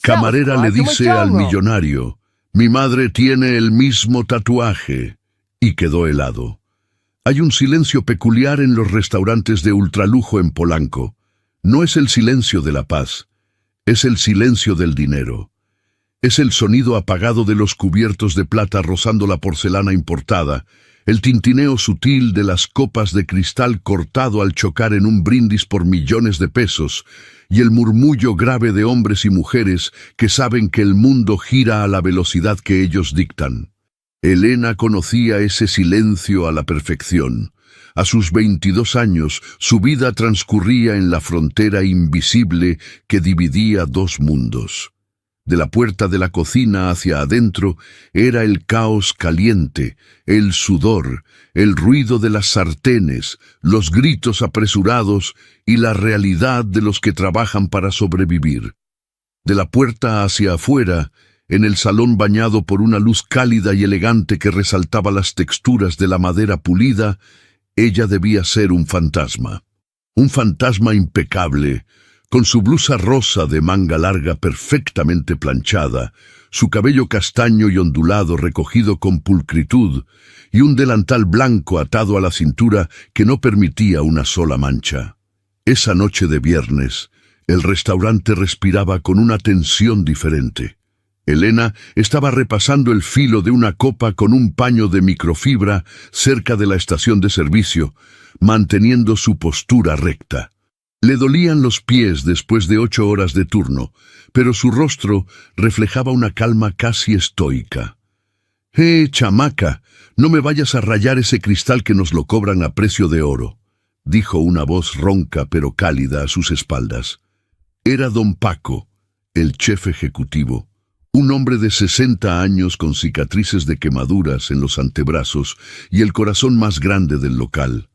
Camarera le dice al millonario: «Mi madre tiene el mismo tatuaje», y quedó helado. Hay un silencio peculiar en los restaurantes de ultralujo en Polanco. No es el silencio de la paz, es el silencio del dinero. Es el sonido apagado de los cubiertos de plata rozando la porcelana importada, el tintineo sutil de las copas de cristal cortado al chocar en un brindis por millones de pesos, y el murmullo grave de hombres y mujeres que saben que el mundo gira a la velocidad que ellos dictan. Elena conocía ese silencio a la perfección. A sus 22 años, su vida transcurría en la frontera invisible que dividía dos mundos. De la puerta de la cocina hacia adentro era el caos caliente, el sudor, el ruido de las sartenes, los gritos apresurados y la realidad de los que trabajan para sobrevivir. De la puerta hacia afuera, en el salón bañado por una luz cálida y elegante que resaltaba las texturas de la madera pulida, ella debía ser un fantasma impecable, con su blusa rosa de manga larga perfectamente planchada, su cabello castaño y ondulado recogido con pulcritud, y un delantal blanco atado a la cintura que no permitía una sola mancha. Esa noche de viernes, el restaurante respiraba con una tensión diferente. Elena estaba repasando el filo de una copa con un paño de microfibra cerca de la estación de servicio, manteniendo su postura recta. Le dolían los pies después de 8 horas de turno, pero su rostro reflejaba una calma casi estoica. Chamaca, no me vayas a rayar ese cristal que nos lo cobran a precio de oro», dijo una voz ronca pero cálida a sus espaldas. Era don Paco, el chef ejecutivo. Un hombre de 60 años con cicatrices de quemaduras en los antebrazos y el corazón más grande del local.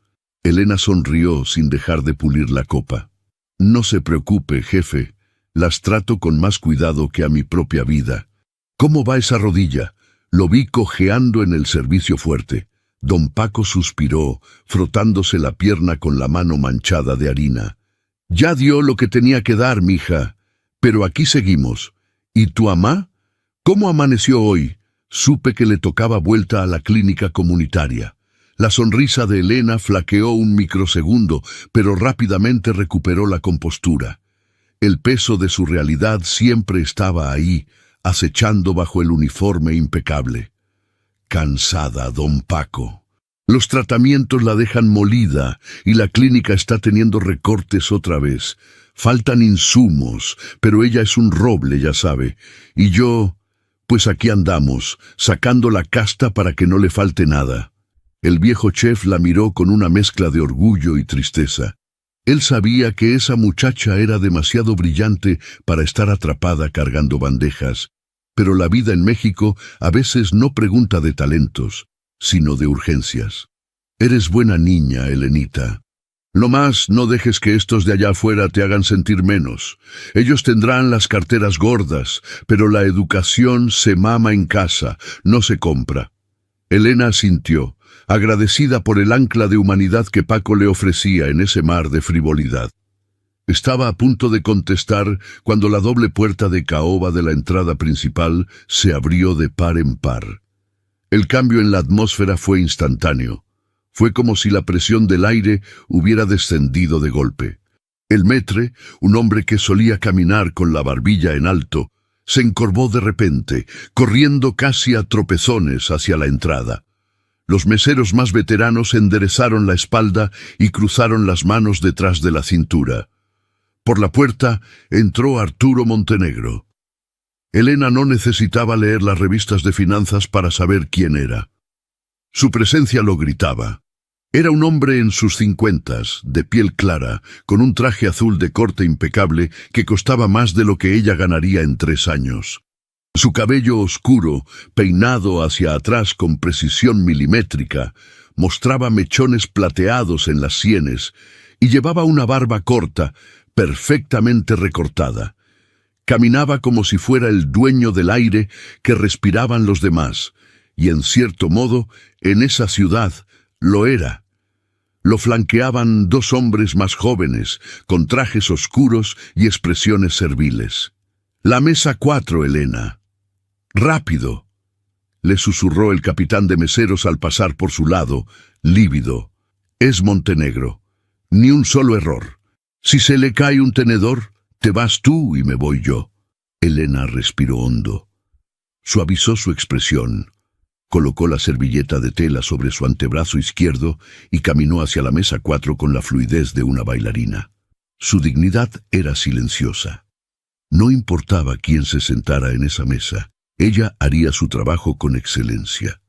Elena sonrió sin dejar de pulir la copa. «No se preocupe, jefe, las trato con más cuidado que a mi propia vida». «¿Cómo va esa rodilla?». Lo vi cojeando en el servicio fuerte. Don Paco suspiró, frotándose la pierna con la mano manchada de harina. «Ya dio lo que tenía que dar, mija, pero aquí seguimos. ¿Y tu amá? ¿Cómo amaneció hoy?». Supe que le tocaba vuelta a la clínica comunitaria. La sonrisa de Elena flaqueó un microsegundo, pero rápidamente recuperó la compostura. El peso de su realidad siempre estaba ahí, acechando bajo el uniforme impecable. «Cansada, don Paco. Los tratamientos la dejan molida y la clínica está teniendo recortes otra vez. Faltan insumos, pero ella es un roble, ya sabe. Y yo, pues aquí andamos, sacando la casta para que no le falte nada». El viejo chef la miró con una mezcla de orgullo y tristeza. Él sabía que esa muchacha era demasiado brillante para estar atrapada cargando bandejas, pero la vida en México a veces no pregunta de talentos, sino de urgencias. «Eres buena niña, Elenita. Lo más, no dejes que estos de allá afuera te hagan sentir menos. Ellos tendrán las carteras gordas, pero la educación se mama en casa, no se compra». Elena asintió, agradecida por el ancla de humanidad que Paco le ofrecía en ese mar de frivolidad. Estaba a punto de contestar cuando la doble puerta de caoba de la entrada principal se abrió de par en par. El cambio en la atmósfera fue instantáneo. Fue como si la presión del aire hubiera descendido de golpe. El maître, un hombre que solía caminar con la barbilla en alto, se encorvó de repente, corriendo casi a tropezones hacia la entrada. Los meseros más veteranos enderezaron la espalda y cruzaron las manos detrás de la cintura. Por la puerta entró Arturo Montenegro. Elena no necesitaba leer las revistas de finanzas para saber quién era. Su presencia lo gritaba. Era un hombre en sus 50s, de piel clara, con un traje azul de corte impecable que costaba más de lo que ella ganaría en 3 años. Su cabello oscuro, peinado hacia atrás con precisión milimétrica, mostraba mechones plateados en las sienes y llevaba una barba corta, perfectamente recortada. Caminaba como si fuera el dueño del aire que respiraban los demás, y en cierto modo, en esa ciudad, lo era. Lo flanqueaban 2 hombres más jóvenes, con trajes oscuros y expresiones serviles. La mesa 4, Elena. Rápido, le susurró el capitán de meseros al pasar por su lado, lívido. Es Montenegro. Ni un solo error. Si se le cae un tenedor, te vas tú y me voy yo. Elena respiró hondo. Suavizó su expresión. Colocó la servilleta de tela sobre su antebrazo izquierdo y caminó hacia la mesa 4 con la fluidez de una bailarina. Su dignidad era silenciosa. No importaba quién se sentara en esa mesa, ella haría su trabajo con excelencia.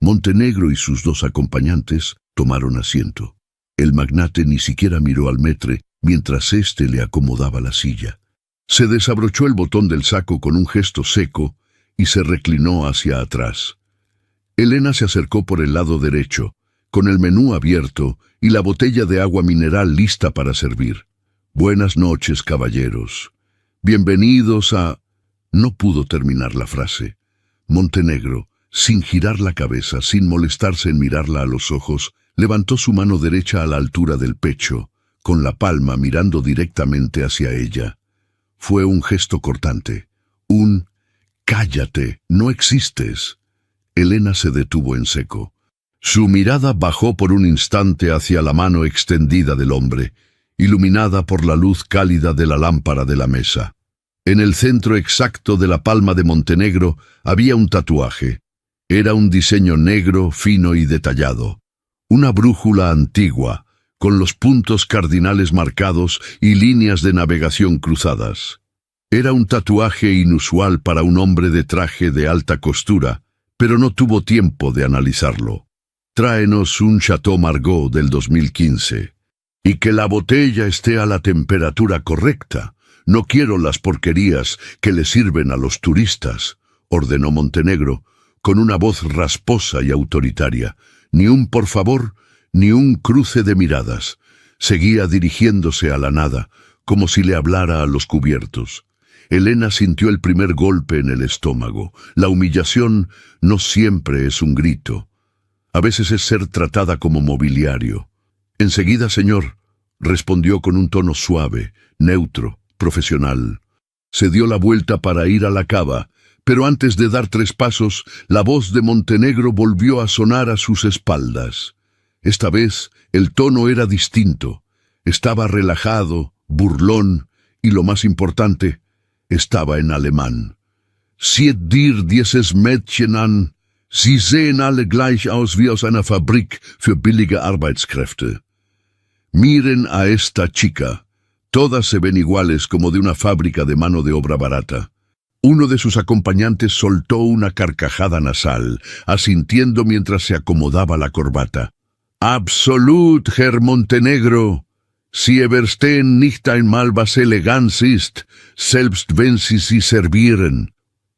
Montenegro y sus dos acompañantes tomaron asiento. El magnate ni siquiera miró al maître mientras éste le acomodaba la silla. Se desabrochó el botón del saco con un gesto seco y se reclinó hacia atrás. Elena se acercó por el lado derecho, con el menú abierto y la botella de agua mineral lista para servir. Buenas noches, caballeros. Bienvenidos a... No pudo terminar la frase. Montenegro, sin girar la cabeza, sin molestarse en mirarla a los ojos, levantó su mano derecha a la altura del pecho, con la palma mirando directamente hacia ella. Fue un gesto cortante. Un «cállate, no existes». Elena se detuvo en seco. Su mirada bajó por un instante hacia la mano extendida del hombre, iluminada por la luz cálida de la lámpara de la mesa. En el centro exacto de la palma de Montenegro había un tatuaje. Era un diseño negro, fino y detallado. Una brújula antigua, con los puntos cardinales marcados y líneas de navegación cruzadas. Era un tatuaje inusual para un hombre de traje de alta costura, pero no tuvo tiempo de analizarlo. Tráenos un Chateau Margaux del 2015. Y que la botella esté a la temperatura correcta. No quiero las porquerías que le sirven a los turistas, ordenó Montenegro, con una voz rasposa y autoritaria. Ni un por favor, ni un cruce de miradas. Seguía dirigiéndose a la nada, como si le hablara a los cubiertos. Elena sintió el primer golpe en el estómago. La humillación no siempre es un grito. A veces es ser tratada como mobiliario. Enseguida, señor, respondió con un tono suave, neutro, profesional. Se dio la vuelta para ir a la cava, pero antes de dar 3 pasos, la voz de Montenegro volvió a sonar a sus espaldas. Esta vez, el tono era distinto. Estaba relajado, burlón, y lo más importante, estaba en alemán. Sieh dir dieses Mädchen an. Sie sehen alle gleich aus wie aus einer Fabrik für billige Arbeitskräfte. Miren a esta chica. Todas se ven iguales como de una fábrica de mano de obra barata. Uno de sus acompañantes soltó una carcajada nasal, asintiendo mientras se acomodaba la corbata. Absolut, Herr Montenegro. Sie verstehen nicht einmal was Eleganz ist, selbst wenn Sie sie servieren.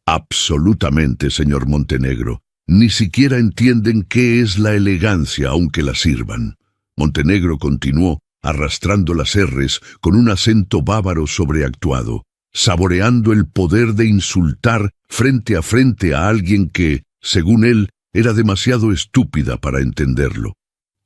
Absolutamente, señor Montenegro. Ni siquiera entienden qué es la elegancia aunque la sirvan. Montenegro continuó, arrastrando las erres con un acento bávaro sobreactuado, saboreando el poder de insultar frente a alguien que, según él, era demasiado estúpida para entenderlo.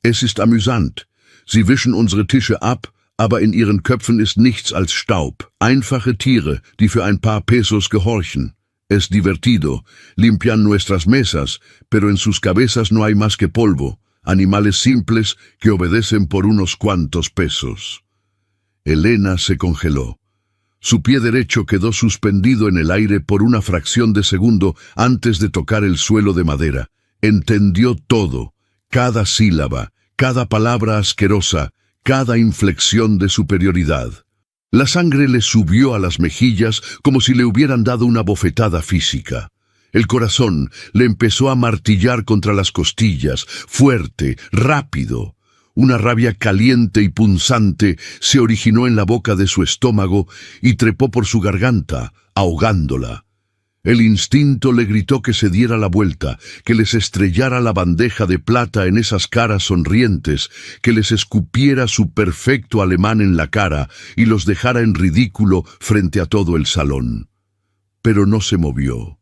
Es ist amüsant. Sie wischen unsere Tische ab, aber in ihren Köpfen ist nichts als Staub. Einfache Tiere, die für ein paar Pesos gehorchen. Es divertido. Limpian nuestras mesas, pero en sus cabezas no hay más que polvo. Animales simples que obedecen por unos cuantos pesos. Elena se congeló. Su pie derecho quedó suspendido en el aire por una fracción de segundo antes de tocar el suelo de madera. Entendió todo, cada sílaba, cada palabra asquerosa, cada inflexión de superioridad. La sangre le subió a las mejillas como si le hubieran dado una bofetada física. El corazón le empezó a martillar contra las costillas, fuerte, rápido. Una rabia caliente y punzante se originó en la boca de su estómago y trepó por su garganta, ahogándola. El instinto le gritó que se diera la vuelta, que les estrellara la bandeja de plata en esas caras sonrientes, que les escupiera su perfecto alemán en la cara y los dejara en ridículo frente a todo el salón. Pero no se movió.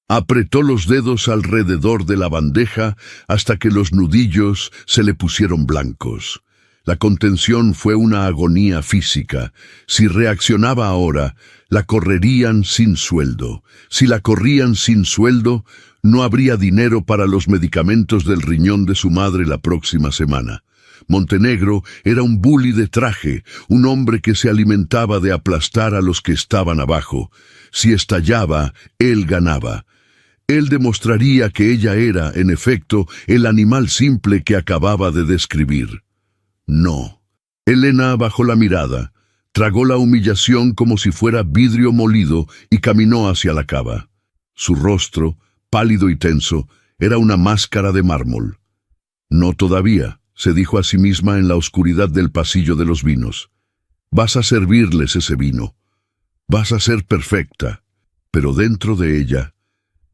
Apretó los dedos alrededor de la bandeja hasta que los nudillos se le pusieron blancos. La contención fue una agonía física. Si reaccionaba ahora, la correrían sin sueldo. Si la corrían sin sueldo, no habría dinero para los medicamentos del riñón de su madre la próxima semana. Montenegro era un bully de traje, un hombre que se alimentaba de aplastar a los que estaban abajo. Si estallaba, él ganaba. Él demostraría que ella era, en efecto, el animal simple que acababa de describir. No. Elena bajó la mirada, tragó la humillación como si fuera vidrio molido y caminó hacia la cava. Su rostro, pálido y tenso, era una máscara de mármol. No todavía, se dijo a sí misma en la oscuridad del pasillo de los vinos. Vas a servirles ese vino. Vas a ser perfecta. Pero dentro de ella,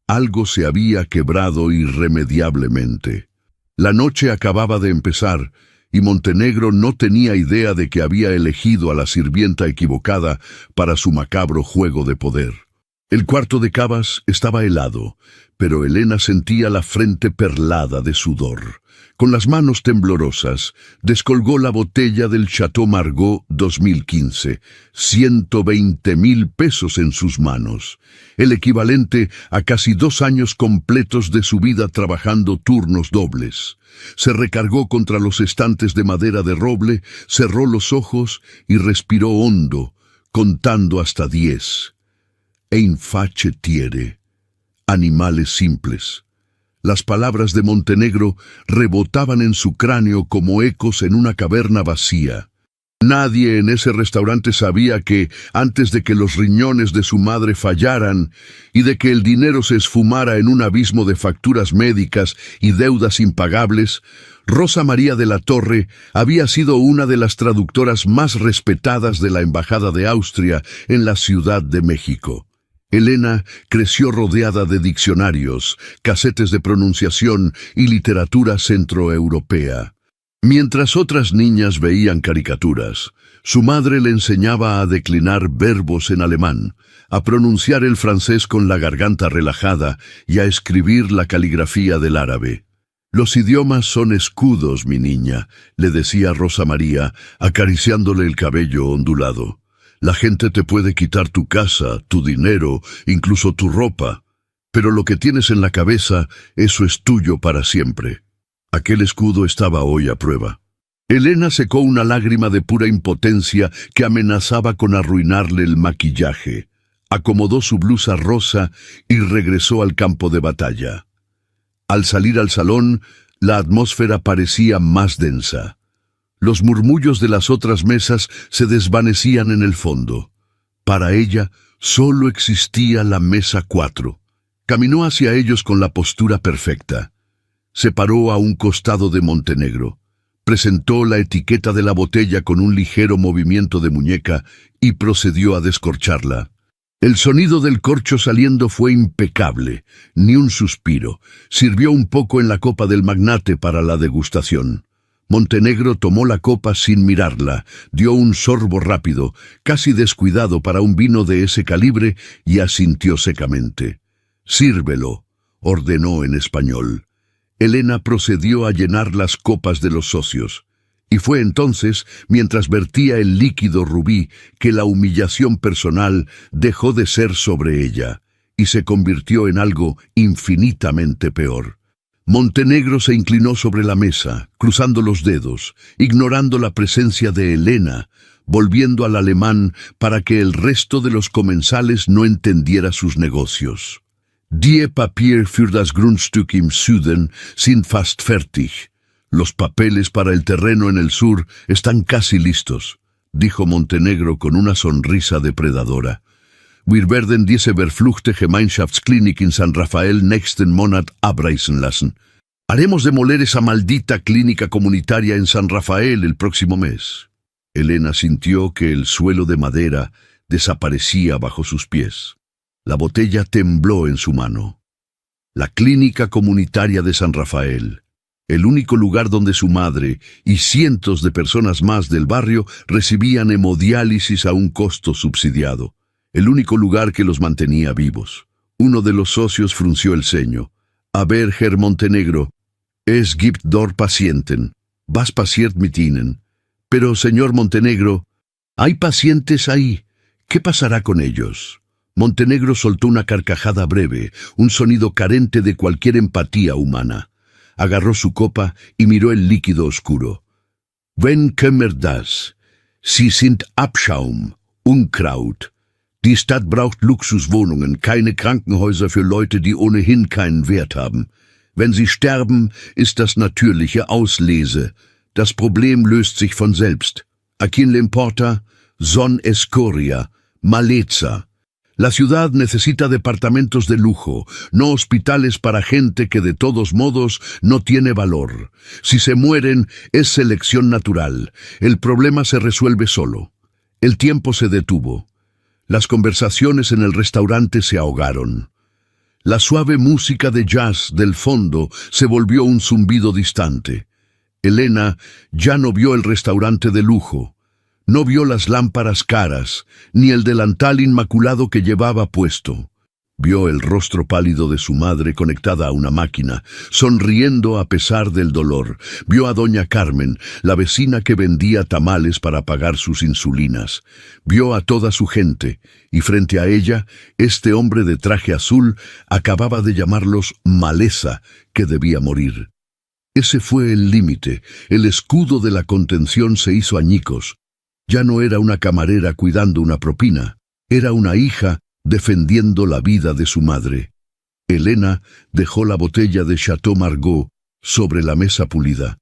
algo se había quebrado irremediablemente. La noche acababa de empezar, y Montenegro no tenía idea de que había elegido a la sirvienta equivocada para su macabro juego de poder. El cuarto de cavas estaba helado, pero Elena sentía la frente perlada de sudor. Con las manos temblorosas, descolgó la botella del Chateau Margaux 2015, 120,000 pesos en sus manos, el equivalente a casi 2 años completos de su vida trabajando turnos dobles. Se recargó contra los estantes de madera de roble, cerró los ojos y respiró hondo, contando hasta 10. Ein face tiere, animales simples. Las palabras de Montenegro rebotaban en su cráneo como ecos en una caverna vacía. Nadie en ese restaurante sabía que, antes de que los riñones de su madre fallaran y de que el dinero se esfumara en un abismo de facturas médicas y deudas impagables, Rosa María de la Torre había sido una de las traductoras más respetadas de la Embajada de Austria en la Ciudad de México. Elena creció rodeada de diccionarios, casetes de pronunciación y literatura centroeuropea. Mientras otras niñas veían caricaturas, su madre le enseñaba a declinar verbos en alemán, a pronunciar el francés con la garganta relajada y a escribir la caligrafía del árabe. «Los idiomas son escudos, mi niña», le decía Rosa María, acariciándole el cabello ondulado. «La gente te puede quitar tu casa, tu dinero, incluso tu ropa, pero lo que tienes en la cabeza, eso es tuyo para siempre». Aquel escudo estaba hoy a prueba. Elena secó una lágrima de pura impotencia que amenazaba con arruinarle el maquillaje. Acomodó su blusa rosa y regresó al campo de batalla. Al salir al salón, la atmósfera parecía más densa. Los murmullos de las otras mesas se desvanecían en el fondo. Para ella, solo existía la mesa 4. Caminó hacia ellos con la postura perfecta. Se paró a un costado de Montenegro, presentó la etiqueta de la botella con un ligero movimiento de muñeca y procedió a descorcharla. El sonido del corcho saliendo fue impecable, ni un suspiro. Sirvió un poco en la copa del magnate para la degustación. Montenegro tomó la copa sin mirarla, dio un sorbo rápido, casi descuidado para un vino de ese calibre, y asintió secamente. «Sírvelo», ordenó en español. Elena procedió a llenar las copas de los socios. Y fue entonces, mientras vertía el líquido rubí, que la humillación personal dejó de ser sobre ella y se convirtió en algo infinitamente peor. Montenegro se inclinó sobre la mesa, cruzando los dedos, ignorando la presencia de Elena, volviendo al alemán para que el resto de los comensales no entendiera sus negocios. «Die Papier für das Grundstück im Süden sind fast fertig». «Los papeles para el terreno en el sur están casi listos», dijo Montenegro con una sonrisa depredadora. «Wir werden diese verfluchte Gemeinschaftsklinik in San Rafael nächsten Monat abreißen lassen». «Haremos demoler esa maldita clínica comunitaria en San Rafael el próximo mes». Elena sintió que el suelo de madera desaparecía bajo sus pies. La botella tembló en su mano. La clínica comunitaria de San Rafael, el único lugar donde su madre y cientos de personas más del barrio recibían hemodiálisis a un costo subsidiado, el único lugar que los mantenía vivos. Uno de los socios frunció el ceño. «A ver, Herr Montenegro, es gibt dort Patienten. Was passiert mit ihnen?» Pero, señor Montenegro, hay pacientes ahí. ¿Qué pasará con ellos? Montenegro soltó una carcajada breve, un sonido carente de cualquier empatía humana. Agarró su copa y miró el líquido oscuro. Wen kümmert das? Sie sind Abschaum, Unkraut. Die Stadt braucht Luxuswohnungen, keine Krankenhäuser für Leute, die ohnehin keinen Wert haben. Wenn sie sterben, ist das natürliche Auslese. Das Problem löst sich von selbst. ¿A quién le importa? Son escoria, maleza. La ciudad necesita departamentos de lujo, no hospitales para gente que de todos modos no tiene valor. Si se mueren, es selección natural. El problema se resuelve solo. El tiempo se detuvo. Las conversaciones en el restaurante se ahogaron. La suave música de jazz del fondo se volvió un zumbido distante. Elena ya no vio el restaurante de lujo. No vio las lámparas caras, ni el delantal inmaculado que llevaba puesto. Vio el rostro pálido de su madre conectada a una máquina, sonriendo a pesar del dolor. Vio a doña Carmen, la vecina que vendía tamales para pagar sus insulinas. Vio a toda su gente, y frente a ella, este hombre de traje azul acababa de llamarlos maleza, que debía morir. Ese fue el límite. El escudo de la contención se hizo añicos. Ya no era una camarera cuidando una propina, era una hija defendiendo la vida de su madre. Elena dejó la botella de Chateau Margaux sobre la mesa pulida.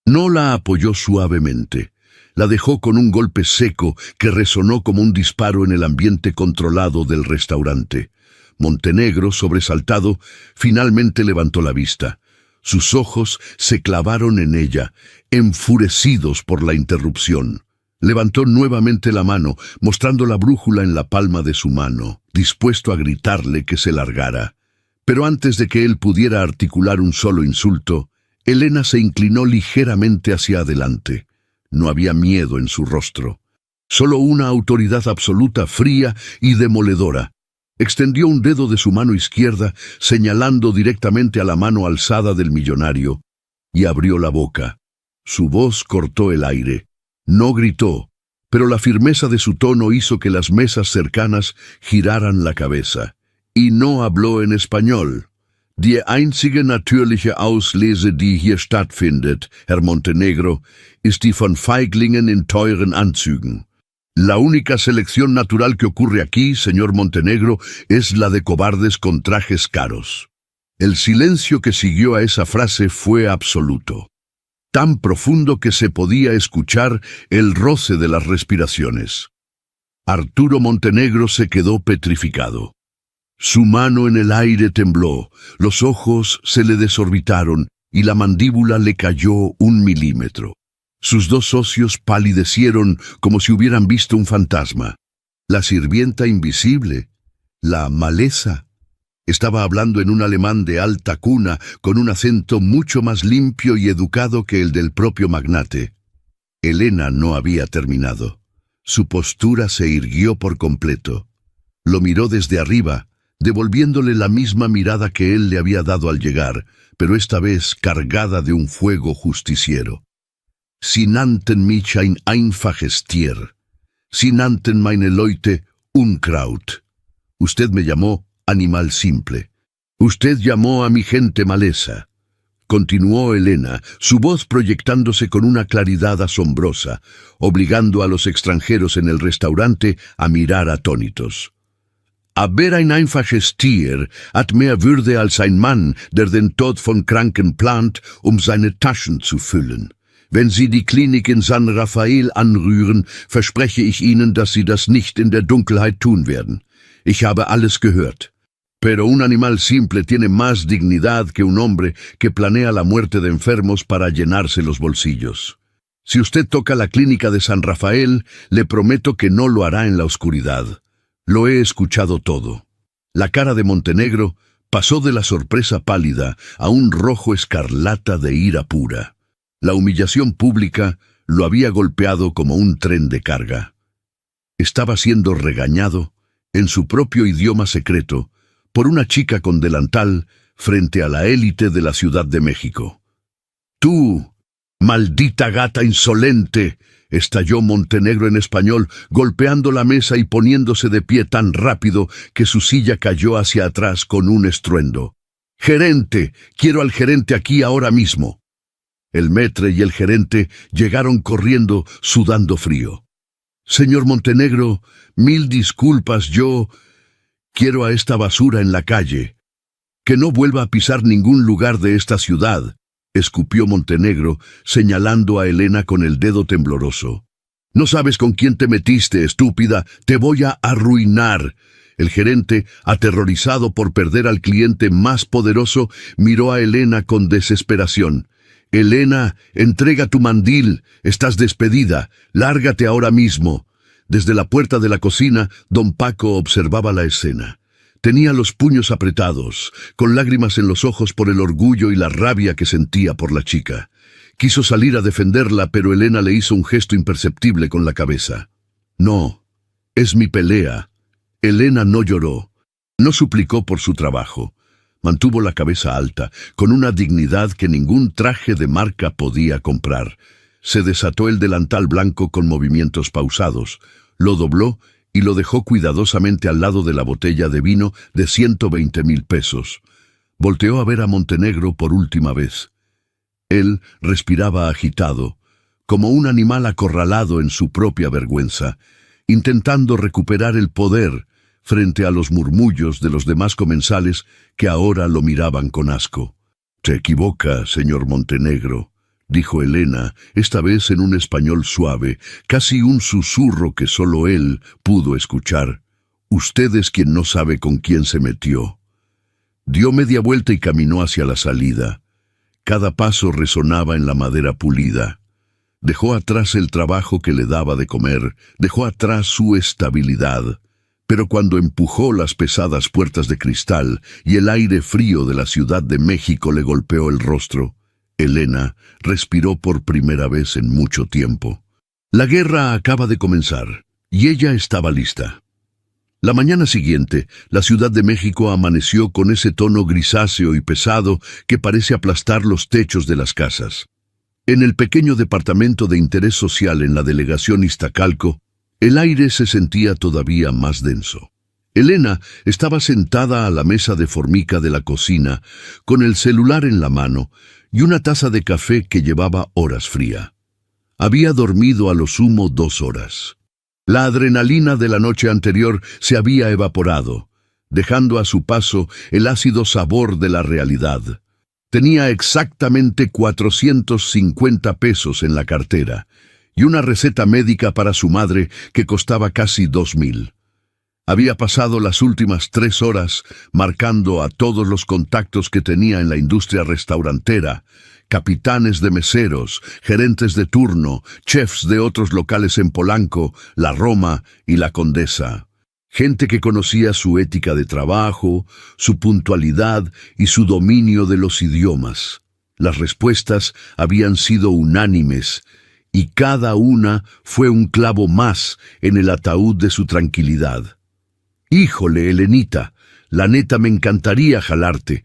No la apoyó suavemente, la dejó con un golpe seco que resonó como un disparo en el ambiente controlado del restaurante. Montenegro, sobresaltado, finalmente levantó la vista. Sus ojos se clavaron en ella, enfurecidos por la interrupción. Levantó nuevamente la mano, mostrando la brújula en la palma de su mano, dispuesto a gritarle que se largara. Pero antes de que él pudiera articular un solo insulto, Elena se inclinó ligeramente hacia adelante. No había miedo en su rostro, solo una autoridad absoluta, fría y demoledora. Extendió un dedo de su mano izquierda, señalando directamente a la mano alzada del millonario, y abrió la boca. Su voz cortó el aire. No gritó, pero la firmeza de su tono hizo que las mesas cercanas giraran la cabeza. Y no habló en español. Die einzige natürliche Auslese, die hier stattfindet, Herr Montenegro, ist die von Feiglingen in teuren Anzügen. La única selección natural que ocurre aquí, señor Montenegro, es la de cobardes con trajes caros. El silencio que siguió a esa frase fue absoluto, tan profundo que se podía escuchar el roce de las respiraciones. Arturo Montenegro se quedó petrificado. Su mano en el aire tembló, los ojos se le desorbitaron y la mandíbula le cayó 1 milímetro. Sus dos socios palidecieron como si hubieran visto un fantasma. La sirvienta invisible, la maleza, estaba hablando en un alemán de alta cuna, con un acento mucho más limpio y educado que el del propio magnate. Elena no había terminado. Su postura se irguió por completo. Lo miró desde arriba, devolviéndole la misma mirada que él le había dado al llegar, pero esta vez cargada de un fuego justiciero. Sie nannten mich ein einfaches Tier. Sie nannten meine Leute Unkraut. Usted me llamó animal simple. Usted llamó a mi gente maleza. Continuó Elena, su voz proyectándose con una claridad asombrosa, obligando a los extranjeros en el restaurante a mirar atónitos. Aber ein einfaches Tier hat mehr Würde als ein Mann, der den Tod von Kranken plant, seine Taschen zu füllen. Wenn Sie die Klinik in San Rafael anrühren, verspreche ich Ihnen, dass Sie das nicht in der Dunkelheit tun werden. Ich habe alles gehört. Pero un animal simple tiene más dignidad que un hombre que planea la muerte de enfermos para llenarse los bolsillos. Si usted toca la clínica de San Rafael, le prometo que no lo hará en la oscuridad. Lo he escuchado todo. La cara de Montenegro pasó de la sorpresa pálida a un rojo escarlata de ira pura. La humillación pública lo había golpeado como un tren de carga. Estaba siendo regañado, en su propio idioma secreto, por una chica con delantal frente a la élite de la Ciudad de México. Tú, «¡Maldita gata insolente!», estalló Montenegro en español, golpeando la mesa y poniéndose de pie tan rápido que su silla cayó hacia atrás con un estruendo. «¡Gerente! ¡Quiero al gerente aquí ahora mismo!». El maître y el gerente llegaron corriendo, sudando frío. «Señor Montenegro, mil disculpas, yo quiero a esta basura en la calle. Que no vuelva a pisar ningún lugar de esta ciudad», escupió Montenegro, señalando a Elena con el dedo tembloroso. «No sabes con quién te metiste, estúpida, te voy a arruinar». El gerente, aterrorizado por perder al cliente más poderoso, miró a Elena con desesperación. «Elena, entrega tu mandil, estás despedida, lárgate ahora mismo». Desde la puerta de la cocina, don Paco observaba la escena. Tenía los puños apretados, con lágrimas en los ojos por el orgullo y la rabia que sentía por la chica. Quiso salir a defenderla, pero Elena le hizo un gesto imperceptible con la cabeza. «No, es mi pelea». Elena no lloró, no suplicó por su trabajo. Mantuvo la cabeza alta, con una dignidad que ningún traje de marca podía comprar. Se desató el delantal blanco con movimientos pausados, lo dobló y lo dejó cuidadosamente al lado de la botella de vino de 120,000 pesos. Volteó a ver a Montenegro por última vez. Él respiraba agitado, como un animal acorralado en su propia vergüenza, intentando recuperar el poder frente a los murmullos de los demás comensales que ahora lo miraban con asco. «Se equivoca, señor Montenegro», dijo Elena, esta vez en un español suave, casi un susurro que solo él pudo escuchar. «Usted es quien no sabe con quién se metió». Dio media vuelta y caminó hacia la salida. Cada paso resonaba en la madera pulida. Dejó atrás el trabajo que le daba de comer, dejó atrás su estabilidad. Pero cuando empujó las pesadas puertas de cristal y el aire frío de la Ciudad de México le golpeó el rostro, Elena respiró por primera vez en mucho tiempo. La guerra acaba de comenzar, y ella estaba lista. La mañana siguiente, la Ciudad de México amaneció con ese tono grisáceo y pesado que parece aplastar los techos de las casas. En el pequeño departamento de interés social en la delegación Iztacalco, el aire se sentía todavía más denso. Elena estaba sentada a la mesa de formica de la cocina, con el celular en la mano y una taza de café que llevaba horas fría. Había dormido a lo sumo 2 horas. La adrenalina de la noche anterior se había evaporado, dejando a su paso el ácido sabor de la realidad. Tenía exactamente 450 pesos en la cartera y una receta médica para su madre que costaba casi 2,000. Había pasado las últimas 3 horas marcando a todos los contactos que tenía en la industria restaurantera, capitanes de meseros, gerentes de turno, chefs de otros locales en Polanco, La Roma y La Condesa. Gente que conocía su ética de trabajo, su puntualidad y su dominio de los idiomas. Las respuestas habían sido unánimes, y cada una fue un clavo más en el ataúd de su tranquilidad. «Híjole, Elenita, la neta me encantaría jalarte»,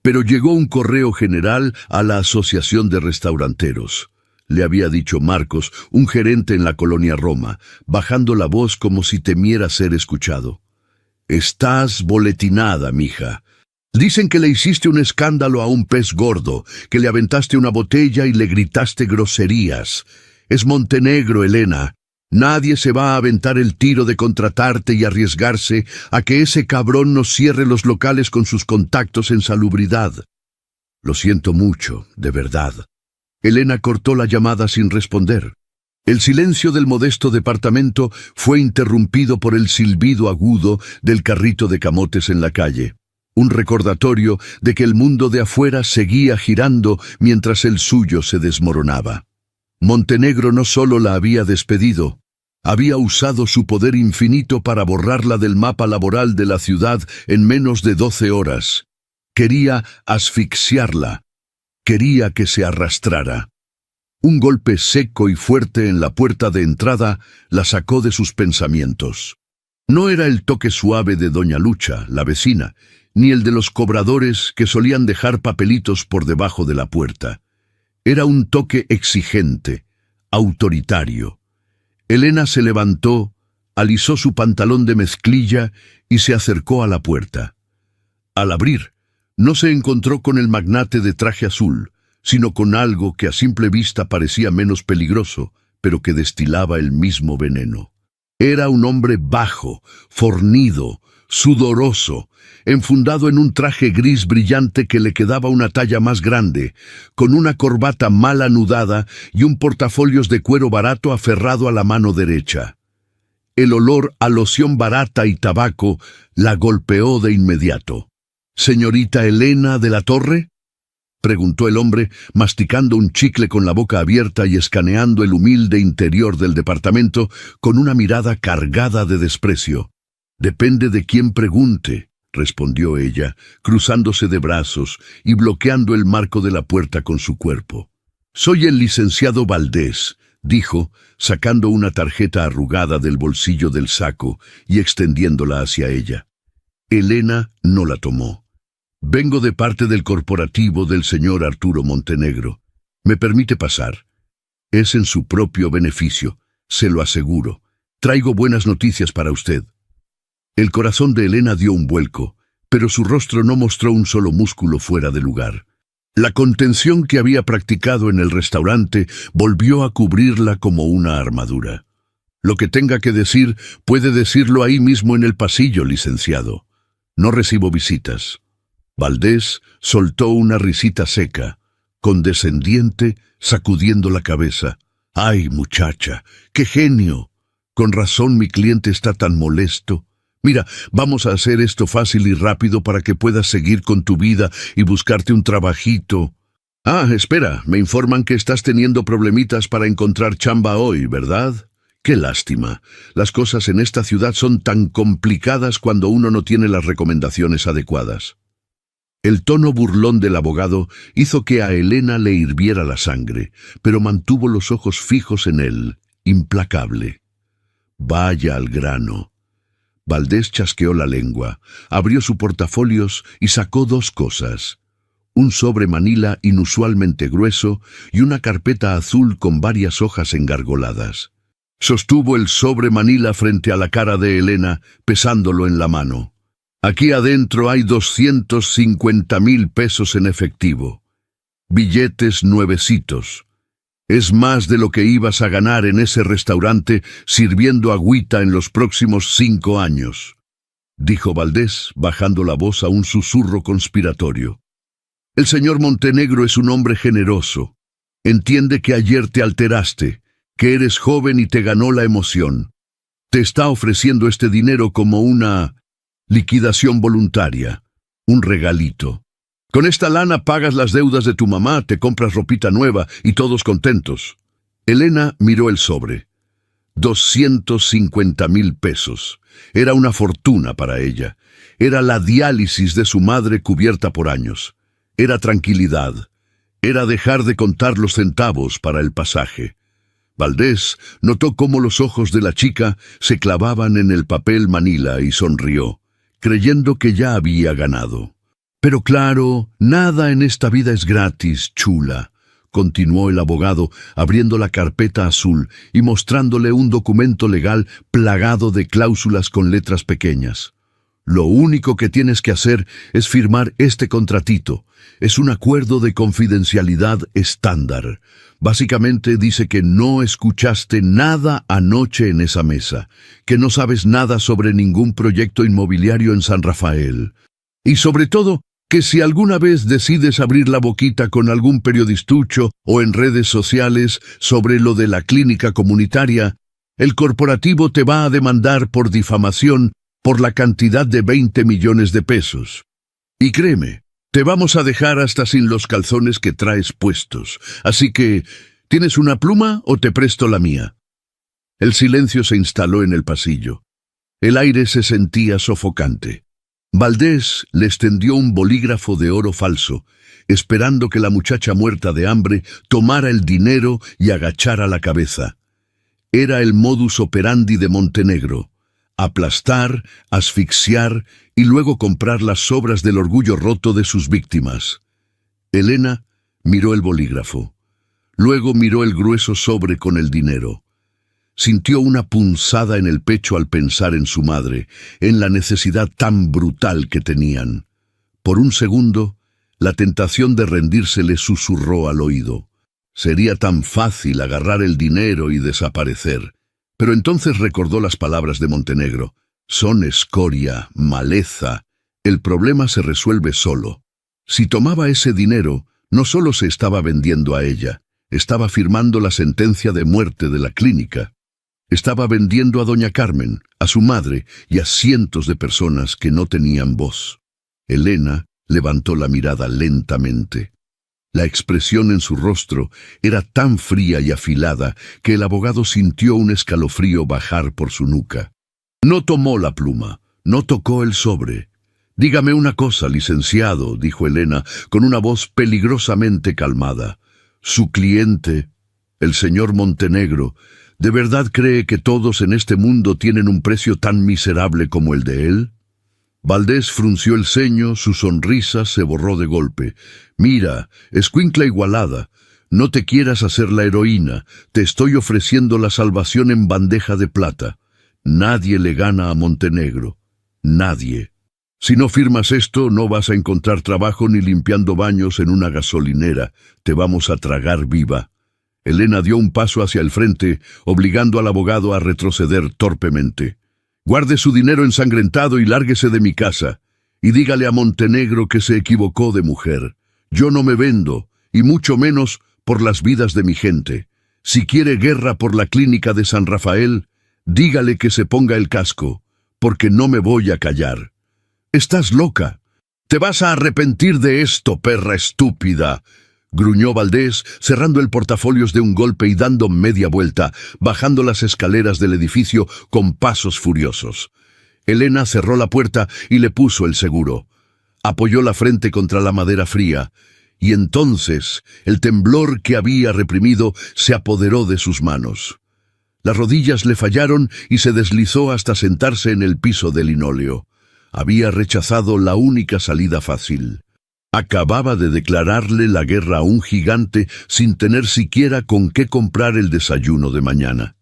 pero llegó un correo general a la Asociación de Restauranteros. Le había dicho Marcos, un gerente en la colonia Roma, bajando la voz como si temiera ser escuchado. «Estás boletinada, mija. Dicen que le hiciste un escándalo a un pez gordo, que le aventaste una botella y le gritaste groserías. Es Montenegro, Elena. Nadie se va a aventar el tiro de contratarte y arriesgarse a que ese cabrón nos cierre los locales con sus contactos en salubridad». «Lo siento mucho, de verdad». Elena cortó la llamada sin responder. El silencio del modesto departamento fue interrumpido por el silbido agudo del carrito de camotes en la calle. Un recordatorio de que el mundo de afuera seguía girando mientras el suyo se desmoronaba. Montenegro no solo la había despedido, había usado su poder infinito para borrarla del mapa laboral de la ciudad en menos de 12 horas. Quería asfixiarla, quería que se arrastrara. Un golpe seco y fuerte en la puerta de entrada la sacó de sus pensamientos. No era el toque suave de doña Lucha, la vecina, ni el de los cobradores que solían dejar papelitos por debajo de la puerta. Era un toque exigente, autoritario. Elena se levantó, alisó su pantalón de mezclilla y se acercó a la puerta. Al abrir, no se encontró con el magnate de traje azul, sino con algo que a simple vista parecía menos peligroso, pero que destilaba el mismo veneno. Era un hombre bajo, fornido, sudoroso, enfundado en un traje gris brillante que le quedaba una talla más grande, con una corbata mal anudada y un portafolios de cuero barato aferrado a la mano derecha. El olor a loción barata y tabaco la golpeó de inmediato. «¿Señorita Elena de la Torre?», preguntó el hombre, masticando un chicle con la boca abierta y escaneando el humilde interior del departamento con una mirada cargada de desprecio. «Depende de quién pregunte», respondió ella, cruzándose de brazos y bloqueando el marco de la puerta con su cuerpo. «Soy el licenciado Valdés», dijo, sacando una tarjeta arrugada del bolsillo del saco y extendiéndola hacia ella. Elena no la tomó. «Vengo de parte del corporativo del señor Arturo Montenegro. ¿Me permite pasar? Es en su propio beneficio, se lo aseguro. Traigo buenas noticias para usted». El corazón de Elena dio un vuelco, pero su rostro no mostró un solo músculo fuera de lugar. La contención que había practicado en el restaurante volvió a cubrirla como una armadura. «Lo que tenga que decir, puede decirlo ahí mismo en el pasillo, licenciado. No recibo visitas». Valdés soltó una risita seca, condescendiente, sacudiendo la cabeza. «¡Ay, muchacha! ¡Qué genio! Con razón mi cliente está tan molesto. Mira, vamos a hacer esto fácil y rápido para que puedas seguir con tu vida y buscarte un trabajito. Ah, espera, me informan que estás teniendo problemitas para encontrar chamba hoy, ¿verdad? Qué lástima. Las cosas en esta ciudad son tan complicadas cuando uno no tiene las recomendaciones adecuadas». El tono burlón del abogado hizo que a Elena le hirviera la sangre, pero mantuvo los ojos fijos en él, implacable. «Vaya al grano». Valdés chasqueó la lengua, abrió su portafolios y sacó dos cosas: un sobre manila inusualmente grueso y una carpeta azul con varias hojas engargoladas. Sostuvo el sobre manila frente a la cara de Elena, pesándolo en la mano. «Aquí adentro hay 250,000 pesos en efectivo. Billetes nuevecitos. Es más de lo que ibas a ganar en ese restaurante sirviendo agüita en los próximos 5 años», dijo Valdés, bajando la voz a un susurro conspiratorio. «El señor Montenegro es un hombre generoso. Entiende que ayer te alteraste, que eres joven y te ganó la emoción. Te está ofreciendo este dinero como una liquidación voluntaria, un regalito. Con esta lana pagas las deudas de tu mamá, te compras ropita nueva y todos contentos». Elena miró el sobre. 250,000 pesos. Era una fortuna para ella. Era la diálisis de su madre cubierta por años. Era tranquilidad. Era dejar de contar los centavos para el pasaje. Valdés notó cómo los ojos de la chica se clavaban en el papel manila y sonrió, creyendo que ya había ganado. «Pero claro, nada en esta vida es gratis, chula», continuó el abogado, abriendo la carpeta azul y mostrándole un documento legal plagado de cláusulas con letras pequeñas. «Lo único que tienes que hacer es firmar este contratito. Es un acuerdo de confidencialidad estándar. Básicamente dice que no escuchaste nada anoche en esa mesa, que no sabes nada sobre ningún proyecto inmobiliario en San Rafael. Y sobre todo, que si alguna vez decides abrir la boquita con algún periodistucho o en redes sociales sobre lo de la clínica comunitaria, el corporativo te va a demandar por difamación por la cantidad de 20 millones de pesos. Y créeme, te vamos a dejar hasta sin los calzones que traes puestos. Así que, ¿tienes una pluma o te presto la mía?» El silencio se instaló en el pasillo. El aire se sentía sofocante. Valdés le extendió un bolígrafo de oro falso, esperando que la muchacha muerta de hambre tomara el dinero y agachara la cabeza. Era el modus operandi de Montenegro: aplastar, asfixiar y luego comprar las sobras del orgullo roto de sus víctimas. Elena miró el bolígrafo. Luego miró el grueso sobre con el dinero. Sintió una punzada en el pecho al pensar en su madre, en la necesidad tan brutal que tenían. Por un segundo, la tentación de rendirse le susurró al oído. Sería tan fácil agarrar el dinero y desaparecer. Pero entonces recordó las palabras de Montenegro. Son escoria, maleza. El problema se resuelve solo. Si tomaba ese dinero, no solo se estaba vendiendo a ella, estaba firmando la sentencia de muerte de la clínica. Estaba vendiendo a doña Carmen, a su madre y a cientos de personas que no tenían voz. Elena levantó la mirada lentamente. La expresión en su rostro era tan fría y afilada que el abogado sintió un escalofrío bajar por su nuca. No tomó la pluma, no tocó el sobre. «Dígame una cosa, licenciado», dijo Elena con una voz peligrosamente calmada. «Su cliente, el señor Montenegro, ¿de verdad cree que todos en este mundo tienen un precio tan miserable como el de él?» Valdés frunció el ceño, su sonrisa se borró de golpe. «Mira, escuincla igualada, no te quieras hacer la heroína, te estoy ofreciendo la salvación en bandeja de plata. Nadie le gana a Montenegro, nadie. Si no firmas esto, no vas a encontrar trabajo ni limpiando baños en una gasolinera, te vamos a tragar viva». Elena dio un paso hacia el frente, obligando al abogado a retroceder torpemente. «Guarde su dinero ensangrentado y lárguese de mi casa. Y dígale a Montenegro que se equivocó de mujer. Yo no me vendo, y mucho menos por las vidas de mi gente. Si quiere guerra por la clínica de San Rafael, dígale que se ponga el casco, porque no me voy a callar». «Estás loca. Te vas a arrepentir de esto, perra estúpida», gruñó Valdés, cerrando el portafolios de un golpe y dando media vuelta, bajando las escaleras del edificio con pasos furiosos. Elena cerró la puerta y le puso el seguro. Apoyó la frente contra la madera fría, y entonces el temblor que había reprimido se apoderó de sus manos. Las rodillas le fallaron y se deslizó hasta sentarse en el piso de linóleo. Había rechazado la única salida fácil. Acababa de declararle la guerra a un gigante sin tener siquiera con qué comprar el desayuno de mañana.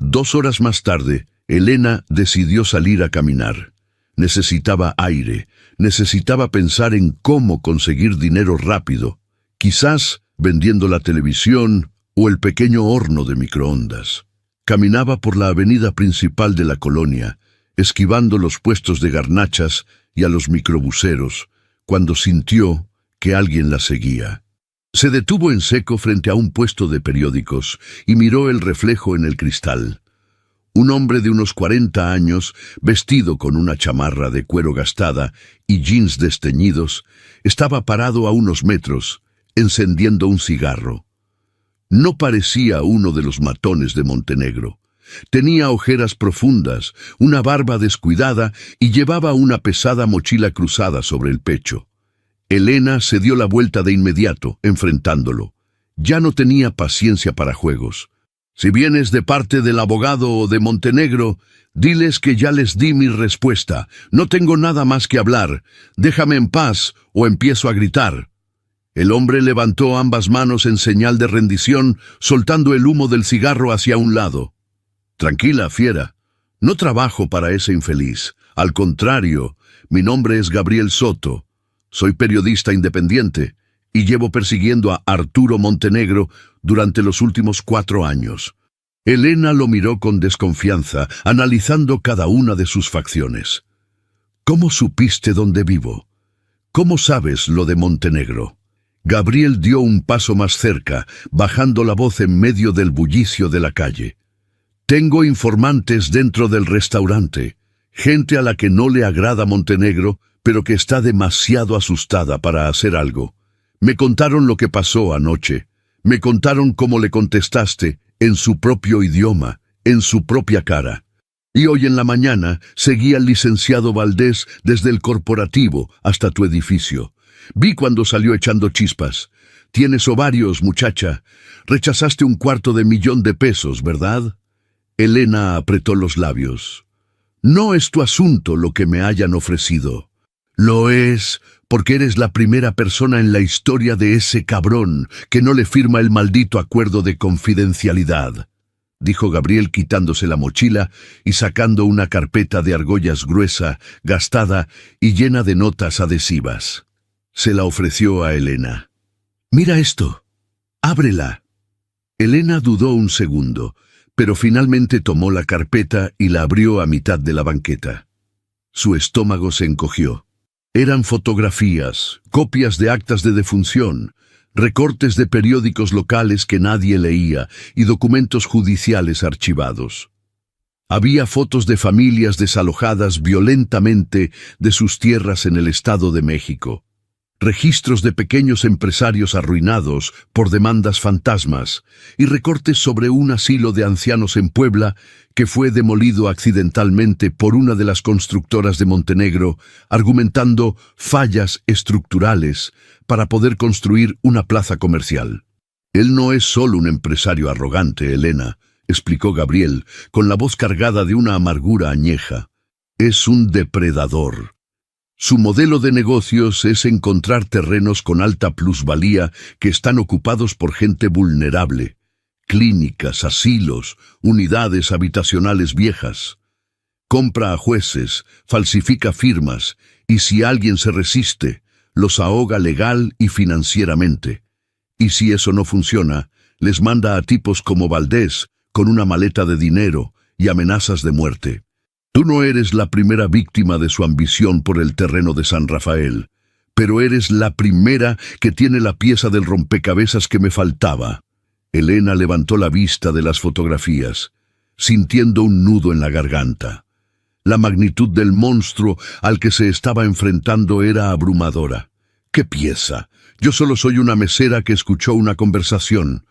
2 horas más tarde, Elena decidió salir a caminar. Necesitaba aire, necesitaba pensar en cómo conseguir dinero rápido, quizás vendiendo la televisión o el pequeño horno de microondas. Caminaba por la avenida principal de la colonia, esquivando los puestos de garnachas y a los microbuseros, cuando sintió que alguien la seguía. Se detuvo en seco frente a un puesto de periódicos y miró el reflejo en el cristal. Un hombre de unos 40 años, vestido con una chamarra de cuero gastada y jeans desteñidos, estaba parado a unos metros, encendiendo un cigarro. No parecía uno de los matones de Montenegro. Tenía ojeras profundas, una barba descuidada y llevaba una pesada mochila cruzada sobre el pecho. Elena se dio la vuelta de inmediato, enfrentándolo. Ya no tenía paciencia para juegos. «Si vienes de parte del abogado o de Montenegro, diles que ya les di mi respuesta. No tengo nada más que hablar. Déjame en paz o empiezo a gritar». El hombre levantó ambas manos en señal de rendición, soltando el humo del cigarro hacia un lado. «Tranquila, fiera. No trabajo para ese infeliz. Al contrario, mi nombre es Gabriel Soto. Soy periodista independiente y llevo persiguiendo a Arturo Montenegro durante los últimos 4 años». Elena lo miró con desconfianza, analizando cada una de sus facciones. «¿Cómo supiste dónde vivo? ¿Cómo sabes lo de Montenegro?» Gabriel dio un paso más cerca, bajando la voz en medio del bullicio de la calle. «Tengo informantes dentro del restaurante, gente a la que no le agrada Montenegro, pero que está demasiado asustada para hacer algo. Me contaron lo que pasó anoche. Me contaron cómo le contestaste, en su propio idioma, en su propia cara. Y hoy en la mañana seguí al licenciado Valdés desde el corporativo hasta tu edificio. Vi cuando salió echando chispas. Tienes ovarios, muchacha. Rechazaste $250,000 pesos, ¿verdad?» Elena apretó los labios. «No es tu asunto lo que me hayan ofrecido. Lo es, porque eres la primera persona en la historia de ese cabrón que no le firma el maldito acuerdo de confidencialidad, dijo Gabriel quitándose la mochila y sacando una carpeta de argollas gruesa, gastada y llena de notas adhesivas. Se la ofreció a Elena. «Mira esto. Ábrela». Elena dudó un segundo, pero finalmente tomó la carpeta y la abrió a mitad de la banqueta. Su estómago se encogió. Eran fotografías, copias de actas de defunción, recortes de periódicos locales que nadie leía y documentos judiciales archivados. Había fotos de familias desalojadas violentamente de sus tierras en el Estado de México, registros de pequeños empresarios arruinados por demandas fantasmas y recortes sobre un asilo de ancianos en Puebla que fue demolido accidentalmente por una de las constructoras de Montenegro, argumentando fallas estructurales para poder construir una plaza comercial. «Él no es solo un empresario arrogante, Elena», explicó Gabriel, con la voz cargada de una amargura añeja. «Es un depredador. Su modelo de negocios es encontrar terrenos con alta plusvalía que están ocupados por gente vulnerable, clínicas, asilos, unidades habitacionales viejas. Compra a jueces, falsifica firmas y si alguien se resiste, los ahoga legal y financieramente. Y si eso no funciona, les manda a tipos como Valdés con una maleta de dinero y amenazas de muerte. Tú no eres la primera víctima de su ambición por el terreno de San Rafael, pero eres la primera que tiene la pieza del rompecabezas que me faltaba». Elena levantó la vista de las fotografías, sintiendo un nudo en la garganta. La magnitud del monstruo al que se estaba enfrentando era abrumadora. «¿Qué pieza? Yo solo soy una mesera que escuchó una conversación».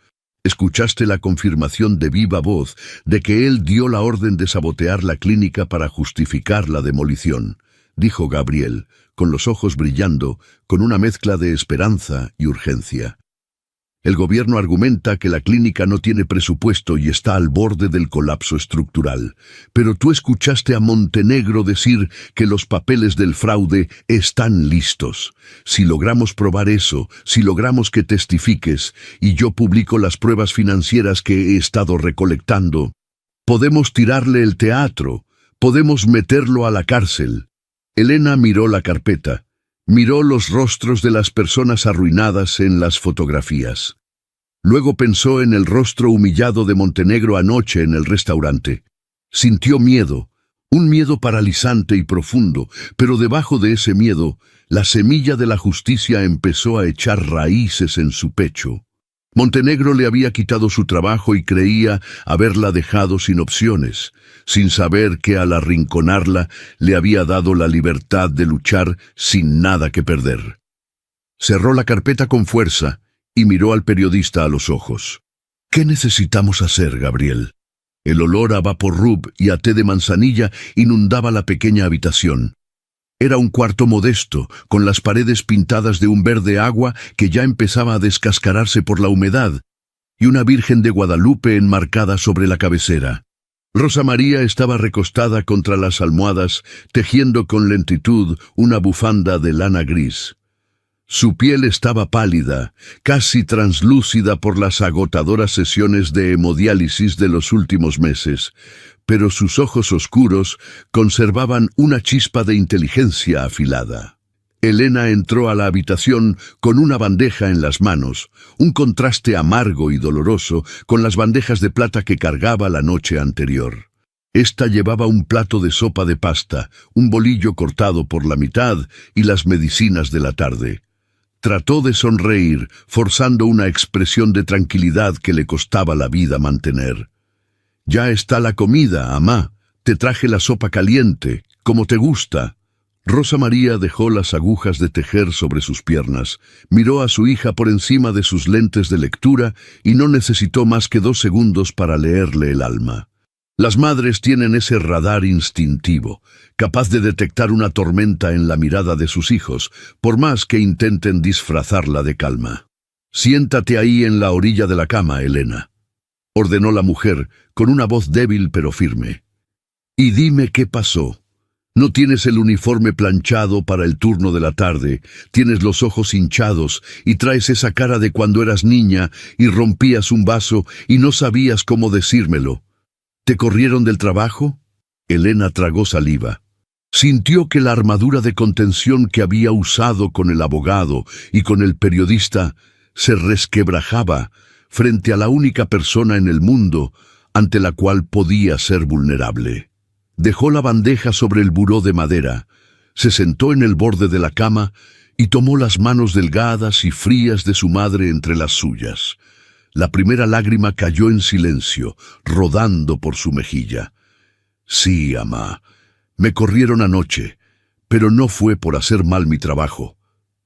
«Escuchaste la confirmación de viva voz de que él dio la orden de sabotear la clínica para justificar la demolición», dijo Gabriel, con los ojos brillando, con una mezcla de esperanza y urgencia. «El gobierno argumenta que la clínica no tiene presupuesto y está al borde del colapso estructural. Pero tú escuchaste a Montenegro decir que los papeles del fraude están listos. Si logramos probar eso, si logramos que testifiques, y yo publico las pruebas financieras que he estado recolectando, podemos tirarle el teatro, podemos meterlo a la cárcel». Elena miró la carpeta. Miró los rostros de las personas arruinadas en las fotografías. Luego pensó en el rostro humillado de Montenegro anoche en el restaurante. Sintió miedo, un miedo paralizante y profundo, pero debajo de ese miedo, la semilla de la justicia empezó a echar raíces en su pecho. Montenegro le había quitado su trabajo y creía haberla dejado sin opciones, sin saber que al arrinconarla le había dado la libertad de luchar sin nada que perder. Cerró la carpeta con fuerza y miró al periodista a los ojos. «¿Qué necesitamos hacer, Gabriel?» El olor a vaporrub y a té de manzanilla inundaba la pequeña habitación. Era un cuarto modesto, con las paredes pintadas de un verde agua que ya empezaba a descascararse por la humedad, y una Virgen de Guadalupe enmarcada sobre la cabecera. Rosa María estaba recostada contra las almohadas, tejiendo con lentitud una bufanda de lana gris. Su piel estaba pálida, casi translúcida por las agotadoras sesiones de hemodiálisis de los últimos meses, pero sus ojos oscuros conservaban una chispa de inteligencia afilada. Elena entró a la habitación con una bandeja en las manos, un contraste amargo y doloroso con las bandejas de plata que cargaba la noche anterior. Esta llevaba un plato de sopa de pasta, un bolillo cortado por la mitad y las medicinas de la tarde. Trató de sonreír, forzando una expresión de tranquilidad que le costaba la vida mantener. «Ya está la comida, amá. Te traje la sopa caliente, como te gusta». Rosa María dejó las agujas de tejer sobre sus piernas, miró a su hija por encima de sus lentes de lectura y no necesitó más que 2 segundos para leerle el alma. Las madres tienen ese radar instintivo, capaz de detectar una tormenta en la mirada de sus hijos, por más que intenten disfrazarla de calma. «Siéntate ahí en la orilla de la cama, Elena», ordenó la mujer, con una voz débil pero firme. «Y dime qué pasó. No tienes el uniforme planchado para el turno de la tarde, tienes los ojos hinchados y traes esa cara de cuando eras niña y rompías un vaso y no sabías cómo decírmelo. ¿Te corrieron del trabajo? Elena tragó saliva. Sintió que la armadura de contención que había usado con el abogado y con el periodista se resquebrajaba frente a la única persona en el mundo ante la cual podía ser vulnerable. Dejó la bandeja sobre el buró de madera, se sentó en el borde de la cama y tomó las manos delgadas y frías de su madre entre las suyas. La primera lágrima cayó en silencio, rodando por su mejilla. Sí, amá, me corrieron anoche, pero no fue por hacer mal mi trabajo,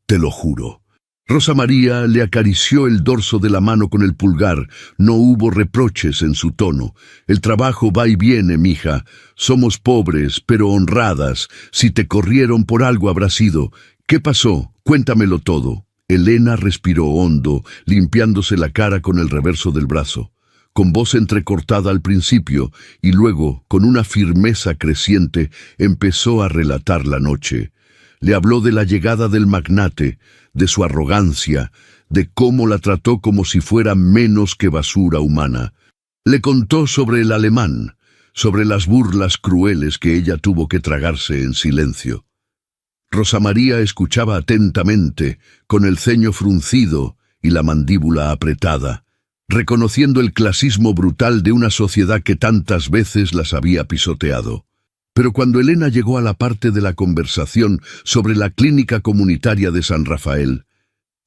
te lo juro. Rosa María le acarició el dorso de la mano con el pulgar. No hubo reproches en su tono. El trabajo va y viene, mija. Somos pobres, pero honradas. Si te corrieron por algo habrá sido. ¿Qué pasó? Cuéntamelo todo. Elena respiró hondo, limpiándose la cara con el reverso del brazo, con voz entrecortada al principio, y luego, con una firmeza creciente, empezó a relatar la noche. Le habló de la llegada del magnate, de su arrogancia, de cómo la trató como si fuera menos que basura humana. Le contó sobre el alemán, sobre las burlas crueles que ella tuvo que tragarse en silencio. Rosa María escuchaba atentamente, con el ceño fruncido y la mandíbula apretada, reconociendo el clasismo brutal de una sociedad que tantas veces las había pisoteado. Pero cuando Elena llegó a la parte de la conversación sobre la clínica comunitaria de San Rafael,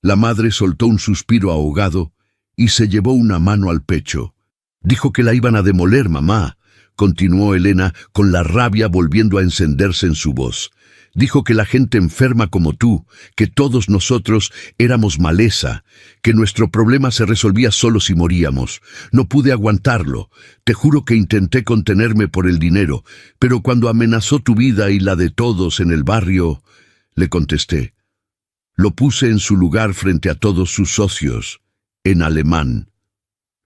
la madre soltó un suspiro ahogado y se llevó una mano al pecho. Dijo que la iban a demoler, mamá, continuó Elena con la rabia volviendo a encenderse en su voz. Dijo que la gente enferma como tú, que todos nosotros éramos maleza, que nuestro problema se resolvía solo si moríamos. No pude aguantarlo. Te juro que intenté contenerme por el dinero, pero cuando amenazó tu vida y la de todos en el barrio, le contesté. Lo puse en su lugar frente a todos sus socios, en alemán.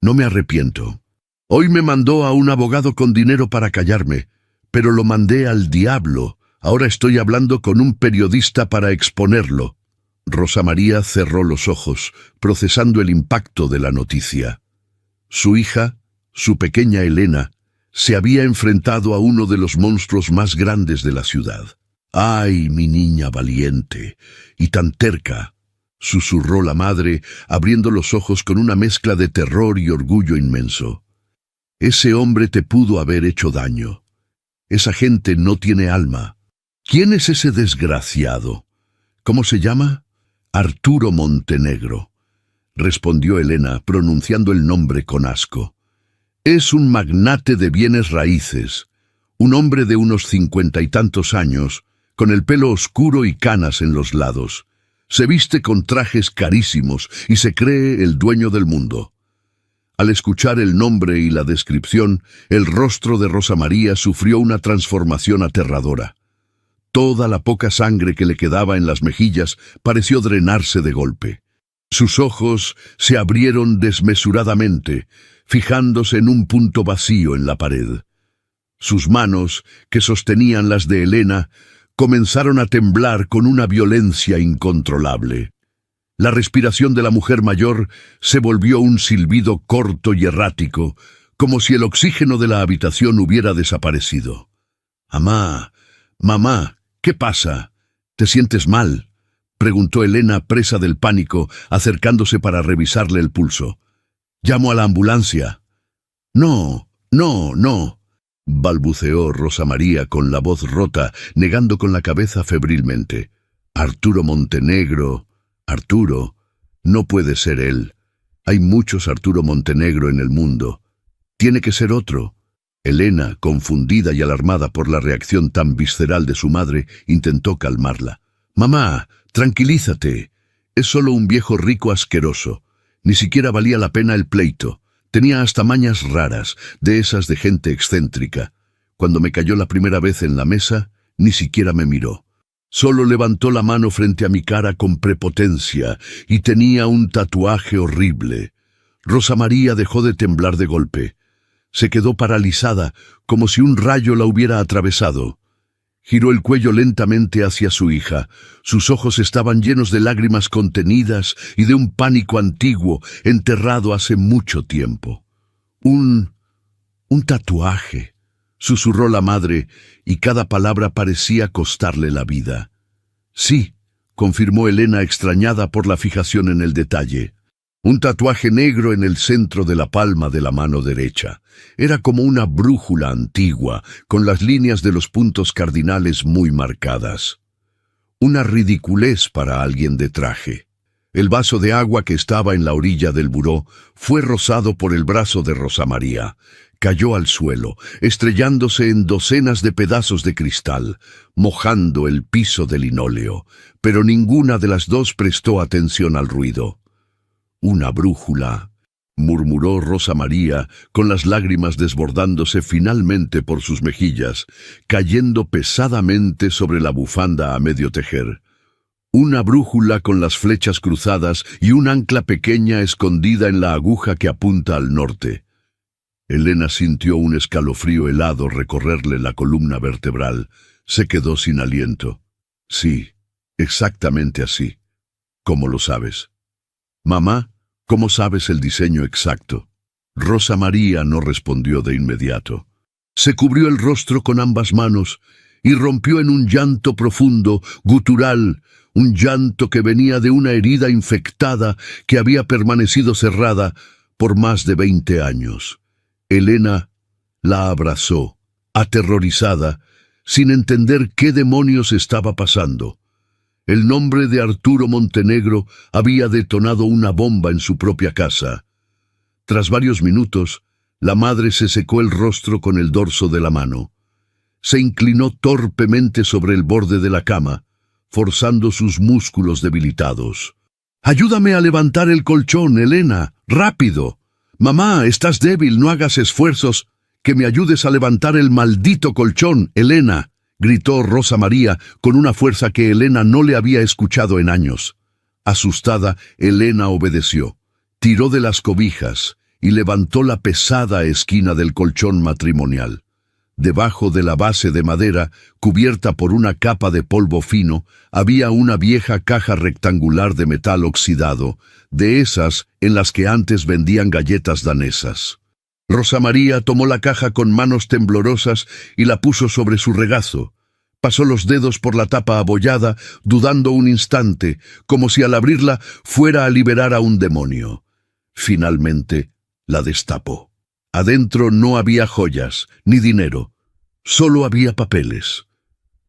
No me arrepiento. Hoy me mandó a un abogado con dinero para callarme, pero lo mandé al diablo. Ahora estoy hablando con un periodista para exponerlo. Rosa María cerró los ojos, procesando el impacto de la noticia. Su hija, su pequeña Elena, se había enfrentado a uno de los monstruos más grandes de la ciudad. ¡Ay, mi niña valiente! Y tan terca, susurró la madre, abriendo los ojos con una mezcla de terror y orgullo inmenso. Ese hombre te pudo haber hecho daño. Esa gente no tiene alma. ¿Quién es ese desgraciado? ¿Cómo se llama? Arturo Montenegro, respondió Elena, pronunciando el nombre con asco. Es un magnate de bienes raíces, un hombre de unos 50 y tantos años, con el pelo oscuro y canas en los lados. Se viste con trajes carísimos y se cree el dueño del mundo. Al escuchar el nombre y la descripción, el rostro de Rosa María sufrió una transformación aterradora. Toda la poca sangre que le quedaba en las mejillas pareció drenarse de golpe. Sus ojos se abrieron desmesuradamente, fijándose en un punto vacío en la pared. Sus manos, que sostenían las de Elena, comenzaron a temblar con una violencia incontrolable. La respiración de la mujer mayor se volvió un silbido corto y errático, como si el oxígeno de la habitación hubiera desaparecido. «Amá, mamá, ¿qué pasa? ¿Te sientes mal?», preguntó Elena, presa del pánico, acercándose para revisarle el pulso. «Llamo a la ambulancia». «No, no», balbuceó Rosa María con la voz rota, negando con la cabeza febrilmente. «Arturo Montenegro, Arturo, no puede ser él. Hay muchos Arturo Montenegro en el mundo. Tiene que ser otro». Elena, confundida y alarmada por la reacción tan visceral de su madre, intentó calmarla. «Mamá, tranquilízate. Es solo un viejo rico asqueroso. Ni siquiera valía la pena el pleito. Tenía hasta mañas raras, de esas de gente excéntrica. Cuando me cayó la primera vez en la mesa, ni siquiera me miró. Solo levantó la mano frente a mi cara con prepotencia y tenía un tatuaje horrible». Rosa María dejó de temblar de golpe. Se quedó paralizada, como si un rayo la hubiera atravesado. Giró el cuello lentamente hacia su hija. Sus ojos estaban llenos de lágrimas contenidas y de un pánico antiguo, enterrado hace mucho tiempo. Un tatuaje, susurró la madre, y cada palabra parecía costarle la vida. Sí, confirmó Elena, extrañada por la fijación en el detalle. Un tatuaje negro en el centro de la palma de la mano derecha. Era como una brújula antigua, con las líneas de los puntos cardinales muy marcadas. Una ridiculez para alguien de traje. El vaso de agua que estaba en la orilla del buró fue rozado por el brazo de Rosa María. Cayó al suelo, estrellándose en docenas de pedazos de cristal, mojando el piso de linóleo, pero ninguna de las dos prestó atención al ruido. «Una brújula», murmuró Rosa María, con las lágrimas desbordándose finalmente por sus mejillas, cayendo pesadamente sobre la bufanda a medio tejer. Una brújula con las flechas cruzadas y un ancla pequeña escondida en la aguja que apunta al norte. Elena sintió un escalofrío helado recorrerle la columna vertebral. Se quedó sin aliento. Sí, exactamente así. ¿Cómo lo sabes? Mamá, ¿cómo sabes el diseño exacto? Rosa María no respondió de inmediato. Se cubrió el rostro con ambas manos y rompió en un llanto profundo, gutural, un llanto que venía de una herida infectada que había permanecido cerrada por más de 20 años. Elena la abrazó, aterrorizada, sin entender qué demonios estaba pasando. El nombre de Arturo Montenegro había detonado una bomba en su propia casa. Tras varios minutos, la madre se secó el rostro con el dorso de la mano. Se inclinó torpemente sobre el borde de la cama, forzando sus músculos debilitados. «Ayúdame a levantar el colchón, Elena, rápido. Mamá, estás débil, no hagas esfuerzos. Que me ayudes a levantar el maldito colchón, Elena», gritó Rosa María con una fuerza que Elena no le había escuchado en años. Asustada, Elena obedeció. Tiró de las cobijas y levantó la pesada esquina del colchón matrimonial. Debajo de la base de madera, cubierta por una capa de polvo fino, había una vieja caja rectangular de metal oxidado, de esas en las que antes vendían galletas danesas. Rosa María tomó la caja con manos temblorosas y la puso sobre su regazo. Pasó los dedos por la tapa abollada, dudando un instante, como si al abrirla fuera a liberar a un demonio. Finalmente, la destapó. Adentro no había joyas, ni dinero. Solo había papeles.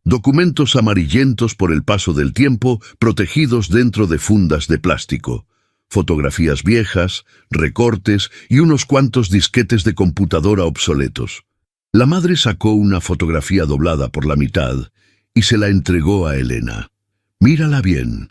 Documentos amarillentos por el paso del tiempo, protegidos dentro de fundas de plástico. Fotografías viejas, recortes y unos cuantos disquetes de computadora obsoletos. La madre sacó una fotografía doblada por la mitad y se la entregó a Elena. «Mírala bien».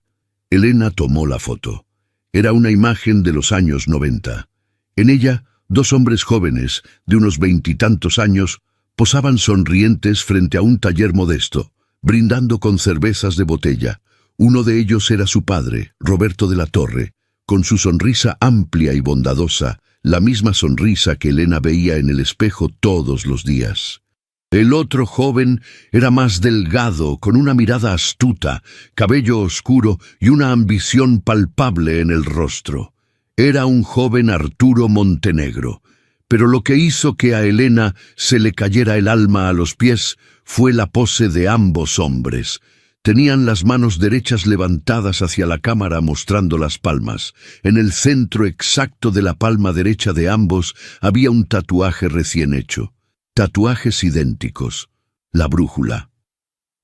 Elena tomó la foto. Era una imagen de los años 90. En ella, dos hombres jóvenes, de unos 20 y tantos años, posaban sonrientes frente a un taller modesto, brindando con cervezas de botella. Uno de ellos era su padre, Roberto de la Torre, con su sonrisa amplia y bondadosa, la misma sonrisa que Elena veía en el espejo todos los días. El otro joven era más delgado, con una mirada astuta, cabello oscuro y una ambición palpable en el rostro. Era un joven Arturo Montenegro, pero lo que hizo que a Elena se le cayera el alma a los pies fue la pose de ambos hombres. Tenían las manos derechas levantadas hacia la cámara mostrando las palmas. En el centro exacto de la palma derecha de ambos había un tatuaje recién hecho. Tatuajes idénticos. La brújula.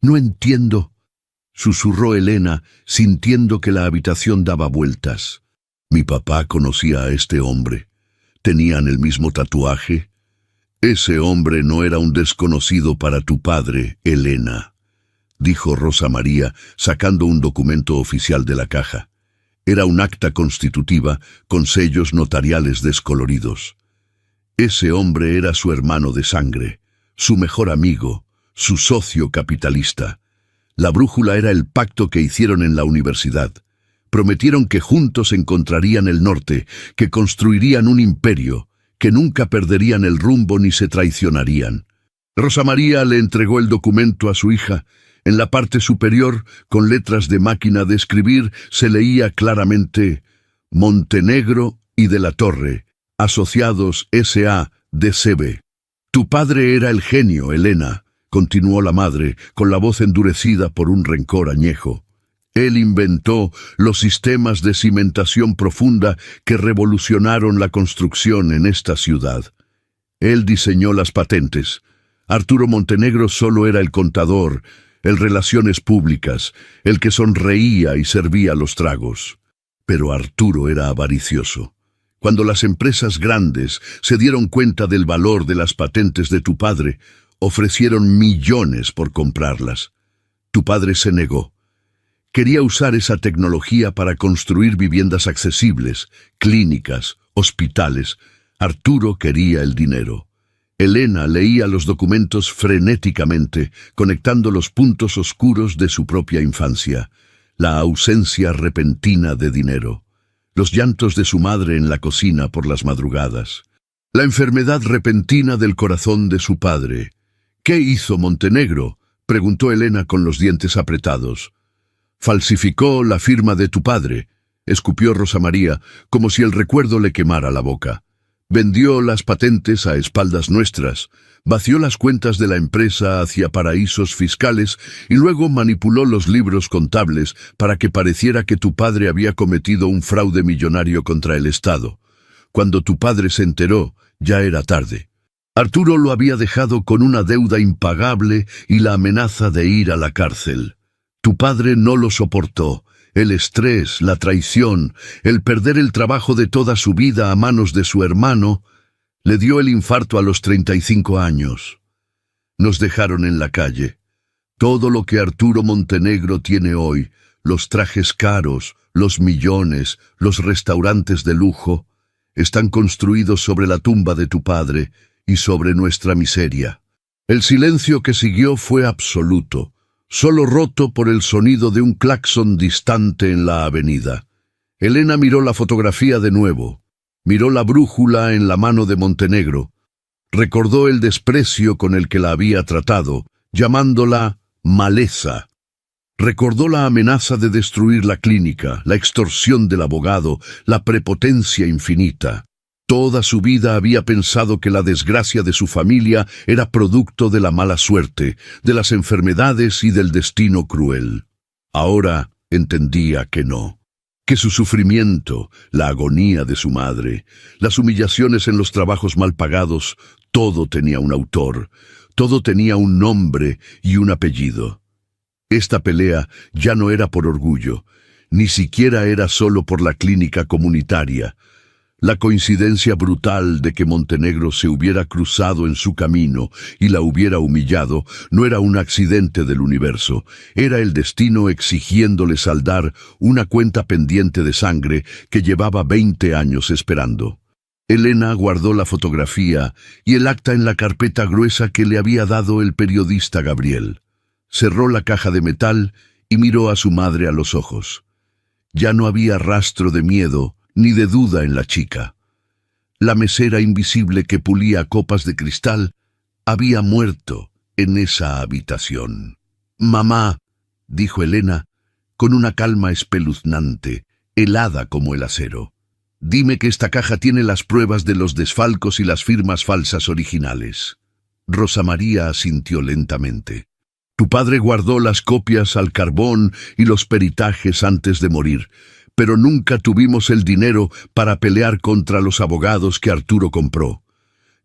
«No entiendo», susurró Elena, sintiendo que la habitación daba vueltas. «Mi papá conocía a este hombre. ¿Tenían el mismo tatuaje?» «Ese hombre no era un desconocido para tu padre, Elena», dijo Rosa María, sacando un documento oficial de la caja. Era un acta constitutiva con sellos notariales descoloridos. Ese hombre era su hermano de sangre, su mejor amigo, su socio capitalista. La brújula era el pacto que hicieron en la universidad. Prometieron que juntos encontrarían el norte, que construirían un imperio, que nunca perderían el rumbo ni se traicionarían. Rosa María le entregó el documento a su hija. En la parte superior, con letras de máquina de escribir, se leía claramente Montenegro y de la Torre, asociados S.A. de CB. Tu padre era el genio, Elena, continuó la madre, con la voz endurecida por un rencor añejo. Él inventó los sistemas de cimentación profunda que revolucionaron la construcción en esta ciudad. Él diseñó las patentes. Arturo Montenegro solo era el contador, el relaciones públicas, el que sonreía y servía los tragos. Pero Arturo era avaricioso. Cuando las empresas grandes se dieron cuenta del valor de las patentes de tu padre, ofrecieron millones por comprarlas. Tu padre se negó. Quería usar esa tecnología para construir viviendas accesibles, clínicas, hospitales. Arturo quería el dinero. Elena leía los documentos frenéticamente, conectando los puntos oscuros de su propia infancia. La ausencia repentina de dinero. Los llantos de su madre en la cocina por las madrugadas. La enfermedad repentina del corazón de su padre. ¿Qué hizo Montenegro?, preguntó Elena con los dientes apretados. Falsificó la firma de tu padre, escupió Rosa María, como si el recuerdo le quemara la boca. Vendió las patentes a espaldas nuestras, vació las cuentas de la empresa hacia paraísos fiscales y luego manipuló los libros contables para que pareciera que tu padre había cometido un fraude millonario contra el Estado. Cuando tu padre se enteró, ya era tarde. Arturo lo había dejado con una deuda impagable y la amenaza de ir a la cárcel. Tu padre no lo soportó. El estrés, la traición, el perder el trabajo de toda su vida a manos de su hermano, le dio el infarto a los 35 años. Nos dejaron en la calle. Todo lo que Arturo Montenegro tiene hoy, los trajes caros, los millones, los restaurantes de lujo, están construidos sobre la tumba de tu padre y sobre nuestra miseria. El silencio que siguió fue absoluto, solo roto por el sonido de un claxon distante en la avenida. Elena miró la fotografía de nuevo, miró la brújula en la mano de Montenegro, recordó el desprecio con el que la había tratado, llamándola maleza. Recordó la amenaza de destruir la clínica, la extorsión del abogado, la prepotencia infinita. Toda su vida había pensado que la desgracia de su familia era producto de la mala suerte, de las enfermedades y del destino cruel. Ahora entendía que no, que su sufrimiento, la agonía de su madre, las humillaciones en los trabajos mal pagados, todo tenía un autor, todo tenía un nombre y un apellido. Esta pelea ya no era por orgullo, ni siquiera era solo por la clínica comunitaria. La coincidencia brutal de que Montenegro se hubiera cruzado en su camino y la hubiera humillado no era un accidente del universo, era el destino exigiéndole saldar una cuenta pendiente de sangre que llevaba 20 años esperando. Elena guardó la fotografía y el acta en la carpeta gruesa que le había dado el periodista Gabriel. Cerró la caja de metal y miró a su madre a los ojos. Ya no había rastro de miedo ni de duda en la chica. La mesera invisible que pulía copas de cristal había muerto en esa habitación. «Mamá», dijo Elena, con una calma espeluznante, helada como el acero. «Dime que esta caja tiene las pruebas de los desfalcos y las firmas falsas originales». Rosa María asintió lentamente. «Tu padre guardó las copias al carbón y los peritajes antes de morir, pero nunca tuvimos el dinero para pelear contra los abogados que Arturo compró.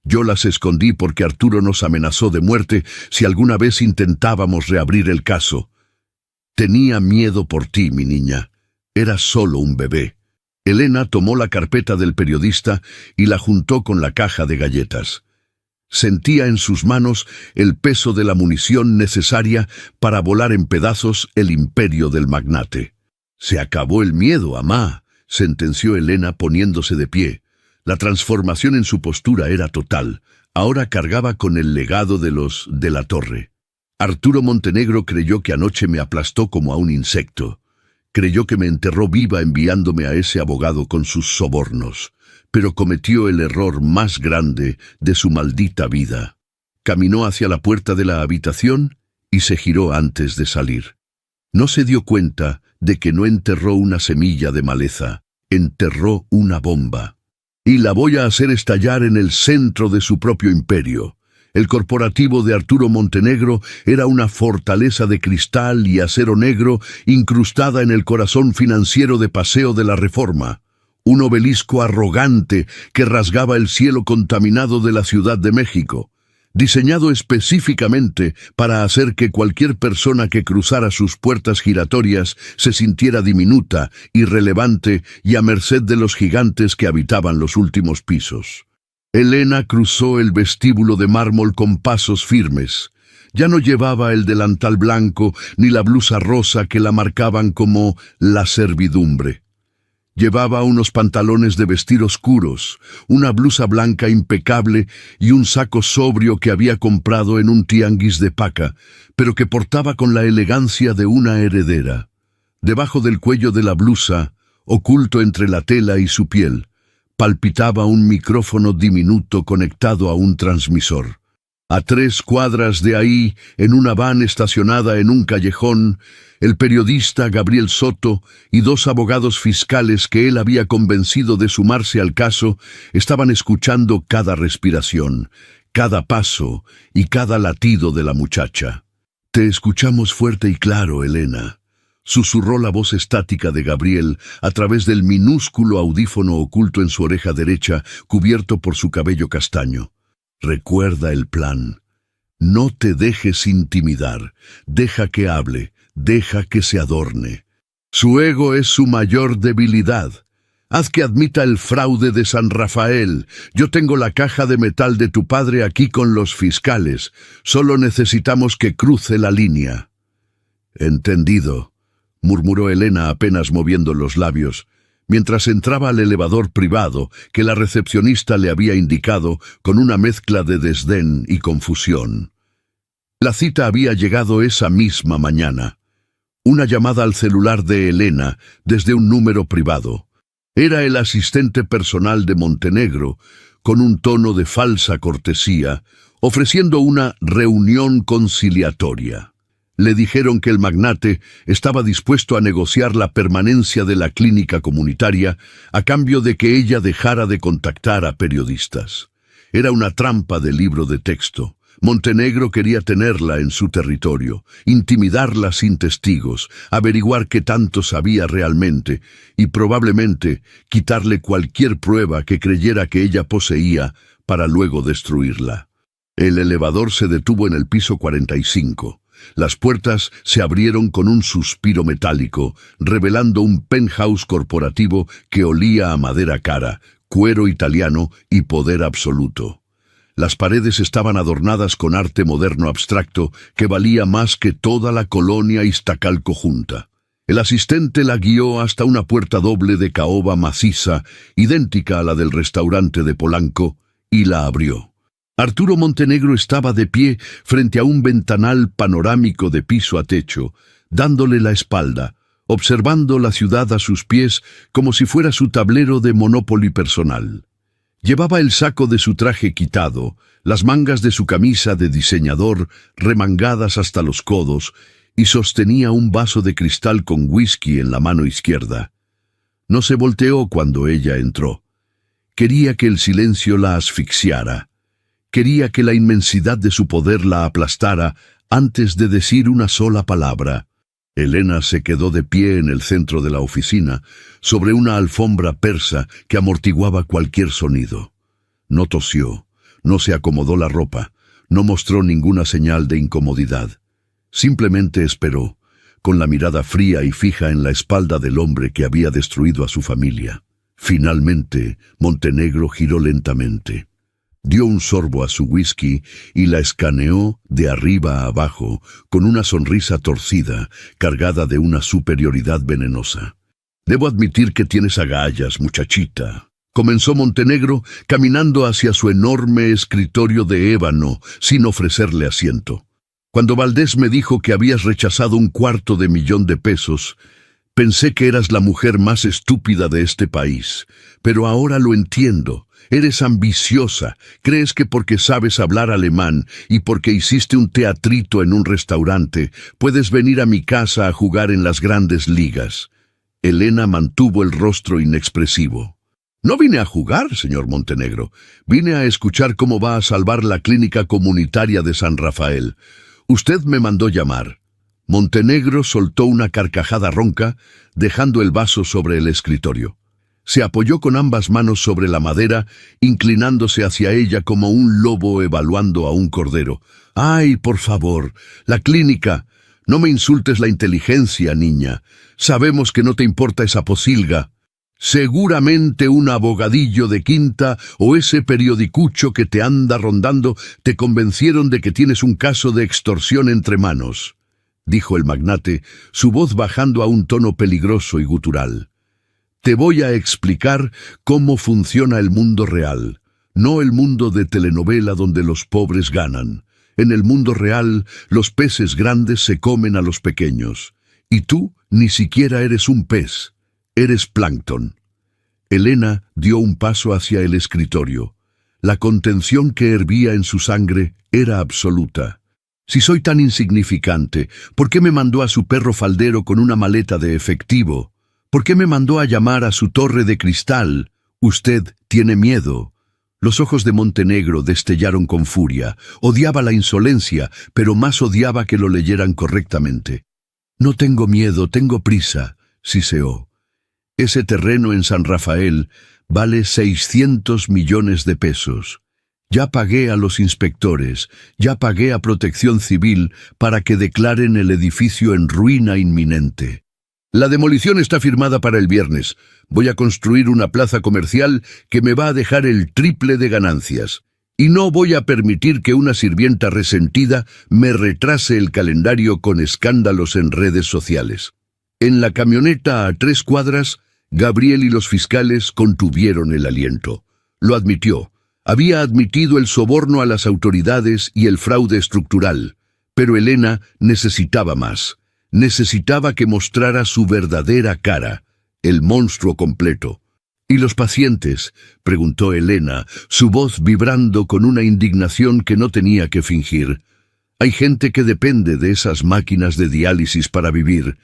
Yo las escondí porque Arturo nos amenazó de muerte si alguna vez intentábamos reabrir el caso. Tenía miedo por ti, mi niña. Eras solo un bebé». Elena tomó la carpeta del periodista y la juntó con la caja de galletas. Sentía en sus manos el peso de la munición necesaria para volar en pedazos el imperio del magnate. «Se acabó el miedo, mamá», sentenció Elena poniéndose de pie. La transformación en su postura era total. Ahora cargaba con el legado de los de la Torre. Arturo Montenegro creyó que anoche me aplastó como a un insecto. Creyó que me enterró viva enviándome a ese abogado con sus sobornos. Pero cometió el error más grande de su maldita vida. caminó hacia la puerta de la habitación y se giró antes de salir. No se dio cuenta de que no enterró una semilla de maleza, enterró una bomba. Y la voy a hacer estallar en el centro de su propio imperio. El corporativo de Arturo Montenegro era una fortaleza de cristal y acero negro incrustada en el corazón financiero de Paseo de la Reforma. Un obelisco arrogante que rasgaba el cielo contaminado de la Ciudad de México, diseñado específicamente para hacer que cualquier persona que cruzara sus puertas giratorias se sintiera diminuta, irrelevante y a merced de los gigantes que habitaban los últimos pisos. Elena cruzó el vestíbulo de mármol con pasos firmes. Ya no llevaba el delantal blanco ni la blusa rosa que la marcaban como la servidumbre. Llevaba unos pantalones de vestir oscuros, una blusa blanca impecable y un saco sobrio que había comprado en un tianguis de Paca, pero que portaba con la elegancia de una heredera. Debajo del cuello de la blusa, oculto entre la tela y su piel, palpitaba un micrófono diminuto conectado a un transmisor. A 3 cuadras de ahí, en una van estacionada en un callejón, el periodista Gabriel Soto y 2 abogados fiscales que él había convencido de sumarse al caso estaban escuchando cada respiración, cada paso y cada latido de la muchacha. «Te escuchamos fuerte y claro, Elena», susurró la voz estática de Gabriel a través del minúsculo audífono oculto en su oreja derecha, cubierto por su cabello castaño. «Recuerda el plan. No te dejes intimidar. Deja que hable. Deja que se adorne. Su ego es su mayor debilidad. Haz que admita el fraude de San Rafael. Yo tengo la caja de metal de tu padre aquí con los fiscales. Solo necesitamos que cruce la línea». «Entendido», murmuró Elena apenas moviendo los labios, mientras entraba al elevador privado que la recepcionista le había indicado con una mezcla de desdén y confusión. La cita había llegado esa misma mañana. Una llamada al celular de Elena desde un número privado. Era el asistente personal de Montenegro, con un tono de falsa cortesía, ofreciendo una reunión conciliatoria. Le dijeron que el magnate estaba dispuesto a negociar la permanencia de la clínica comunitaria a cambio de que ella dejara de contactar a periodistas. Era una trampa de libro de texto. Montenegro quería tenerla en su territorio, intimidarla sin testigos, averiguar qué tanto sabía realmente y probablemente quitarle cualquier prueba que creyera que ella poseía para luego destruirla. El elevador se detuvo en el piso 45. Las puertas se abrieron con un suspiro metálico, revelando un penthouse corporativo que olía a madera cara, cuero italiano y poder absoluto. Las paredes estaban adornadas con arte moderno abstracto que valía más que toda la colonia Iztacalco junta. El asistente la guió hasta una puerta doble de caoba maciza, idéntica a la del restaurante de Polanco, y la abrió. Arturo Montenegro estaba de pie frente a un ventanal panorámico de piso a techo, dándole la espalda, observando la ciudad a sus pies como si fuera su tablero de Monopoly personal. Llevaba el saco de su traje quitado, las mangas de su camisa de diseñador remangadas hasta los codos, y sostenía un vaso de cristal con whisky en la mano izquierda. No se volteó cuando ella entró. Quería que el silencio la asfixiara. Quería que la inmensidad de su poder la aplastara antes de decir una sola palabra. Elena se quedó de pie en el centro de la oficina, sobre una alfombra persa que amortiguaba cualquier sonido. No tosió, no se acomodó la ropa, no mostró ninguna señal de incomodidad. Simplemente esperó, con la mirada fría y fija en la espalda del hombre que había destruido a su familia. Finalmente, Montenegro giró lentamente. Dio un sorbo a su whisky y la escaneó de arriba a abajo con una sonrisa torcida, cargada de una superioridad venenosa. «Debo admitir que tienes agallas, muchachita», comenzó Montenegro, caminando hacia su enorme escritorio de ébano, sin ofrecerle asiento. «Cuando Valdés me dijo que habías rechazado $250,000, Pensé que eras la mujer más estúpida de este país, pero ahora lo entiendo. Eres ambiciosa, crees que porque sabes hablar alemán y porque hiciste un teatrito en un restaurante, puedes venir a mi casa a jugar en las grandes ligas. Elena mantuvo el rostro inexpresivo. No vine a jugar, señor Montenegro. Vine a escuchar cómo va a salvar la clínica comunitaria de San Rafael. Usted me mandó llamar. Montenegro soltó una carcajada ronca, dejando el vaso sobre el escritorio. Se apoyó con ambas manos sobre la madera, inclinándose hacia ella como un lobo evaluando a un cordero. ¡Ay, por favor! ¡La clínica! No me insultes la inteligencia, niña. Sabemos que no te importa esa posilga. Seguramente un abogadillo de quinta o ese periodicucho que te anda rondando te convencieron de que tienes un caso de extorsión entre manos, dijo el magnate, su voz bajando a un tono peligroso y gutural. Te voy a explicar cómo funciona el mundo real, no el mundo de telenovela donde los pobres ganan. En el mundo real, los peces grandes se comen a los pequeños. Y tú ni siquiera eres un pez, eres plancton. Elena dio un paso hacia el escritorio. La contención que hervía en su sangre era absoluta. Si soy tan insignificante, ¿por qué me mandó a su perro faldero con una maleta de efectivo? ¿Por qué me mandó a llamar a su torre de cristal? Usted tiene miedo. Los ojos de Montenegro destellaron con furia. Odiaba la insolencia, pero más odiaba que lo leyeran correctamente. No tengo miedo, tengo prisa, siseó. Ese terreno en San Rafael vale 600 millones de pesos. Ya pagué a los inspectores, ya pagué a Protección Civil para que declaren el edificio en ruina inminente. La demolición está firmada para el viernes. Voy a construir una plaza comercial que me va a dejar el triple de ganancias. Y no voy a permitir que una sirvienta resentida me retrase el calendario con escándalos en redes sociales. En la camioneta a 3 cuadras, Gabriel y los fiscales contuvieron el aliento. Lo admitió. Había admitido el soborno a las autoridades y el fraude estructural. Pero Elena necesitaba más. Necesitaba que mostrara su verdadera cara, el monstruo completo. ¿Y los pacientes?, preguntó Elena, su voz vibrando con una indignación que no tenía que fingir. Hay gente que depende de esas máquinas de diálisis para vivir.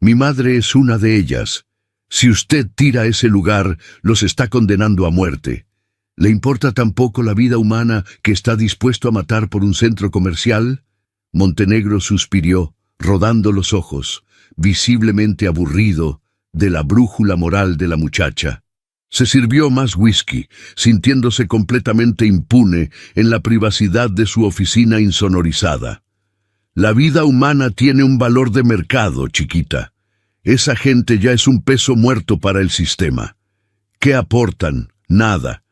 Mi madre es una de ellas. Si usted tira ese lugar, los está condenando a muerte. ¿Le importa tampoco la vida humana que está dispuesto a matar por un centro comercial? Montenegro suspiró, rodando los ojos, visiblemente aburrido de la brújula moral de la muchacha. Se sirvió más whisky, sintiéndose completamente impune en la privacidad de su oficina insonorizada. La vida humana tiene un valor de mercado, chiquita. Esa gente ya es un peso muerto para el sistema. ¿Qué aportan? Nada.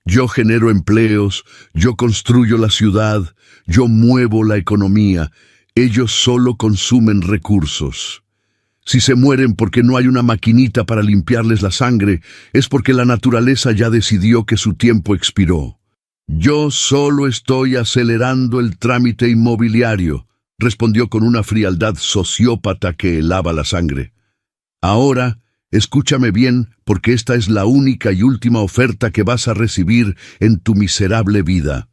Yo genero empleos, yo construyo la ciudad, yo muevo la economía. Ellos solo consumen recursos. Si se mueren porque no hay una maquinita para limpiarles la sangre, es porque la naturaleza ya decidió que su tiempo expiró. Yo solo estoy acelerando el trámite inmobiliario, respondió con una frialdad sociópata que helaba la sangre. Ahora, escúchame bien, porque esta es la única y última oferta que vas a recibir en tu miserable vida.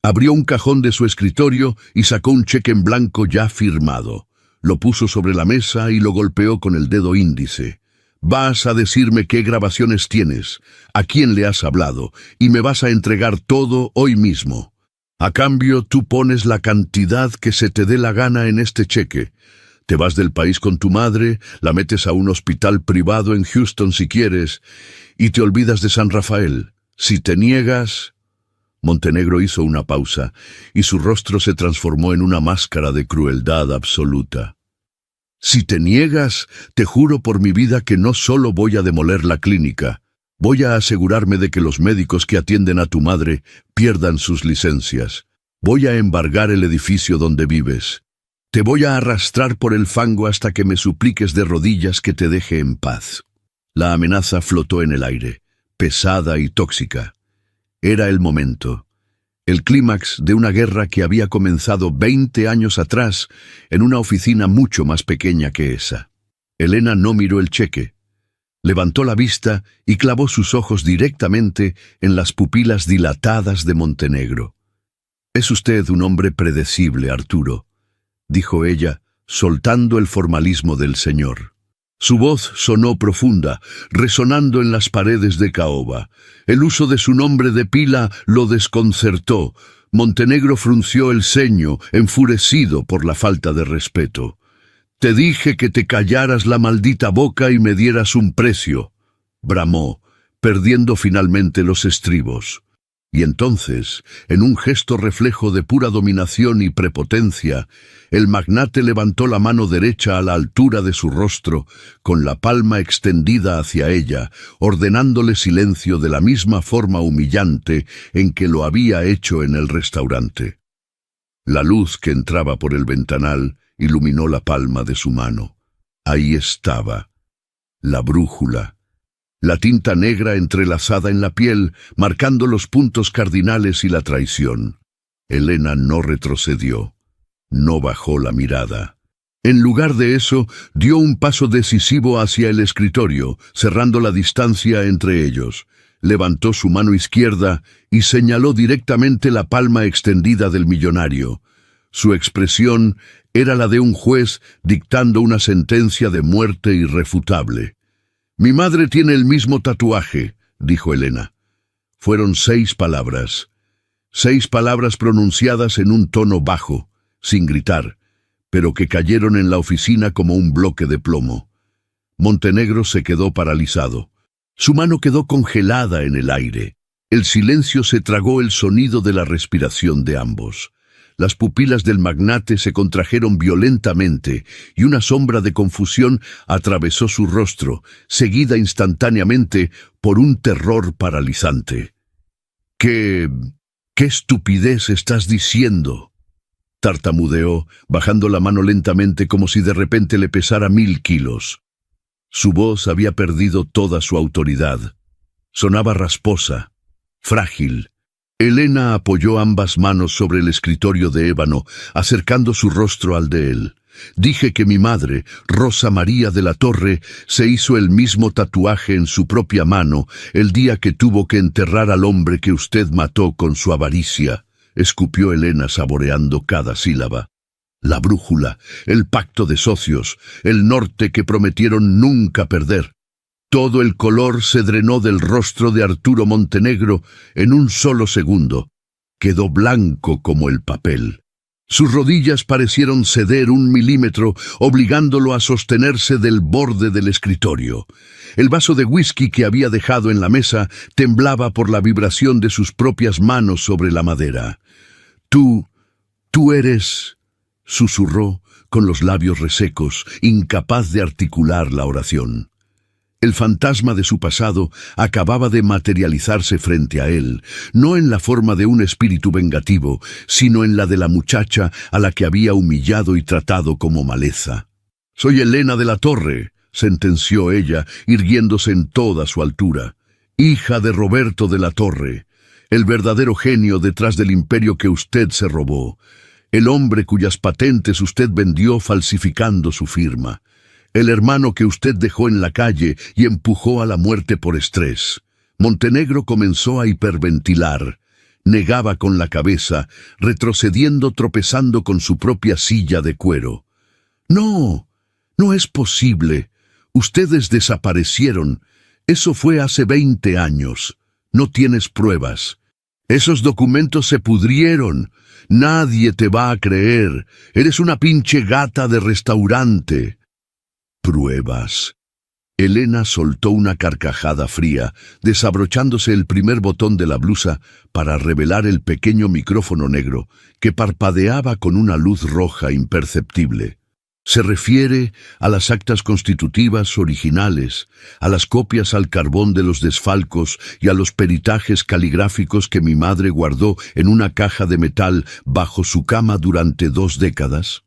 Abrió un cajón de su escritorio y sacó un cheque en blanco ya firmado. Lo puso sobre la mesa y lo golpeó con el dedo índice. Vas a decirme qué grabaciones tienes, a quién le has hablado, y me vas a entregar todo hoy mismo. A cambio, tú pones la cantidad que se te dé la gana en este cheque. Te vas del país con tu madre, la metes a un hospital privado en Houston si quieres, y te olvidas de San Rafael. Si te niegas... Montenegro hizo una pausa, y su rostro se transformó en una máscara de crueldad absoluta. Si te niegas, te juro por mi vida que no solo voy a demoler la clínica, voy a asegurarme de que los médicos que atienden a tu madre pierdan sus licencias. Voy a embargar el edificio donde vives. Te voy a arrastrar por el fango hasta que me supliques de rodillas que te deje en paz. La amenaza flotó en el aire, pesada y tóxica. Era el momento, el clímax de una guerra que había comenzado 20 años atrás en una oficina mucho más pequeña que esa. Elena no miró el cheque. Levantó la vista y clavó sus ojos directamente en las pupilas dilatadas de Montenegro. «Es usted un hombre predecible, Arturo», dijo ella, soltando el formalismo del señor. Su voz sonó profunda, resonando en las paredes de caoba. El uso de su nombre de pila lo desconcertó. Montenegro frunció el ceño, enfurecido por la falta de respeto. «Te dije que te callaras la maldita boca y me dieras un precio», bramó, perdiendo finalmente los estribos. Y entonces, en un gesto reflejo de pura dominación y prepotencia, el magnate levantó la mano derecha a la altura de su rostro, con la palma extendida hacia ella, ordenándole silencio de la misma forma humillante en que lo había hecho en el restaurante. La luz que entraba por el ventanal iluminó la palma de su mano. Ahí estaba, la brújula. La tinta negra entrelazada en la piel, marcando los puntos cardinales y la traición. Elena no retrocedió, no bajó la mirada. En lugar de eso, dio un paso decisivo hacia el escritorio, cerrando la distancia entre ellos. Levantó su mano izquierda y señaló directamente la palma extendida del millonario. Su expresión era la de un juez dictando una sentencia de muerte irrefutable. «Mi madre tiene el mismo tatuaje», dijo Elena. Fueron 6 palabras. 6 palabras pronunciadas en un tono bajo, sin gritar, pero que cayeron en la oficina como un bloque de plomo. Montenegro se quedó paralizado. Su mano quedó congelada en el aire. El silencio se tragó el sonido de la respiración de ambos. Las pupilas del magnate se contrajeron violentamente y una sombra de confusión atravesó su rostro, seguida instantáneamente por un terror paralizante. «¿Qué estupidez estás diciendo?», tartamudeó, bajando la mano lentamente como si de repente le pesara 1000 kilos. Su voz había perdido toda su autoridad. Sonaba rasposa, frágil. Elena apoyó ambas manos sobre el escritorio de ébano, acercando su rostro al de él. «Dije que mi madre, Rosa María de la Torre, se hizo el mismo tatuaje en su propia mano el día que tuvo que enterrar al hombre que usted mató con su avaricia», escupió Elena saboreando cada sílaba. La brújula, el pacto de socios, el norte que prometieron nunca perder. Todo el color se drenó del rostro de Arturo Montenegro en un solo segundo. Quedó blanco como el papel. Sus rodillas parecieron ceder 1 milímetro, obligándolo a sostenerse del borde del escritorio. El vaso de whisky que había dejado en la mesa temblaba por la vibración de sus propias manos sobre la madera. Tú eres», susurró, con los labios resecos, incapaz de articular la oración. El fantasma de su pasado acababa de materializarse frente a él, no en la forma de un espíritu vengativo, sino en la de la muchacha a la que había humillado y tratado como maleza. «Soy Elena de la Torre», sentenció ella, irguiéndose en toda su altura, «hija de Roberto de la Torre, el verdadero genio detrás del imperio que usted se robó, el hombre cuyas patentes usted vendió falsificando su firma. El hermano que usted dejó en la calle y empujó a la muerte por estrés». Montenegro comenzó a hiperventilar. Negaba con la cabeza, retrocediendo, tropezando con su propia silla de cuero. «No, no es posible. Ustedes desaparecieron. Eso fue hace 20 años. No tienes pruebas. Esos documentos se pudrieron. Nadie te va a creer. Eres una pinche gata de restaurante». «¿Pruebas?». Elena soltó una carcajada fría, desabrochándose el primer botón de la blusa para revelar el pequeño micrófono negro que parpadeaba con una luz roja imperceptible. «Se refiere a las actas constitutivas originales, a las copias al carbón de los desfalcos y a los peritajes caligráficos que mi madre guardó en una caja de metal bajo su cama durante 2 décadas».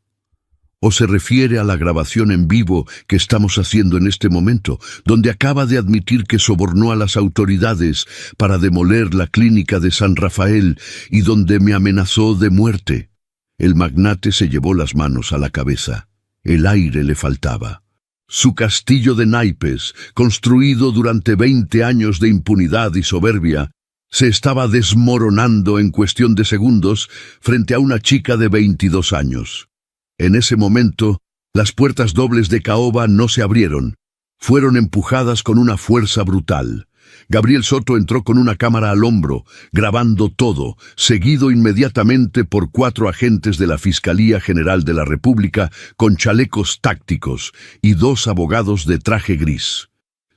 ¿O se refiere a la grabación en vivo que estamos haciendo en este momento, donde acaba de admitir que sobornó a las autoridades para demoler la clínica de San Rafael y donde me amenazó de muerte? El magnate se llevó las manos a la cabeza. El aire le faltaba. Su castillo de naipes, construido durante 20 años de impunidad y soberbia, se estaba desmoronando en cuestión de segundos frente a una chica de 22 años. En ese momento, las puertas dobles de caoba no se abrieron. Fueron empujadas con una fuerza brutal. Gabriel Soto entró con una cámara al hombro, grabando todo, seguido inmediatamente por 4 agentes de la Fiscalía General de la República con chalecos tácticos y 2 abogados de traje gris.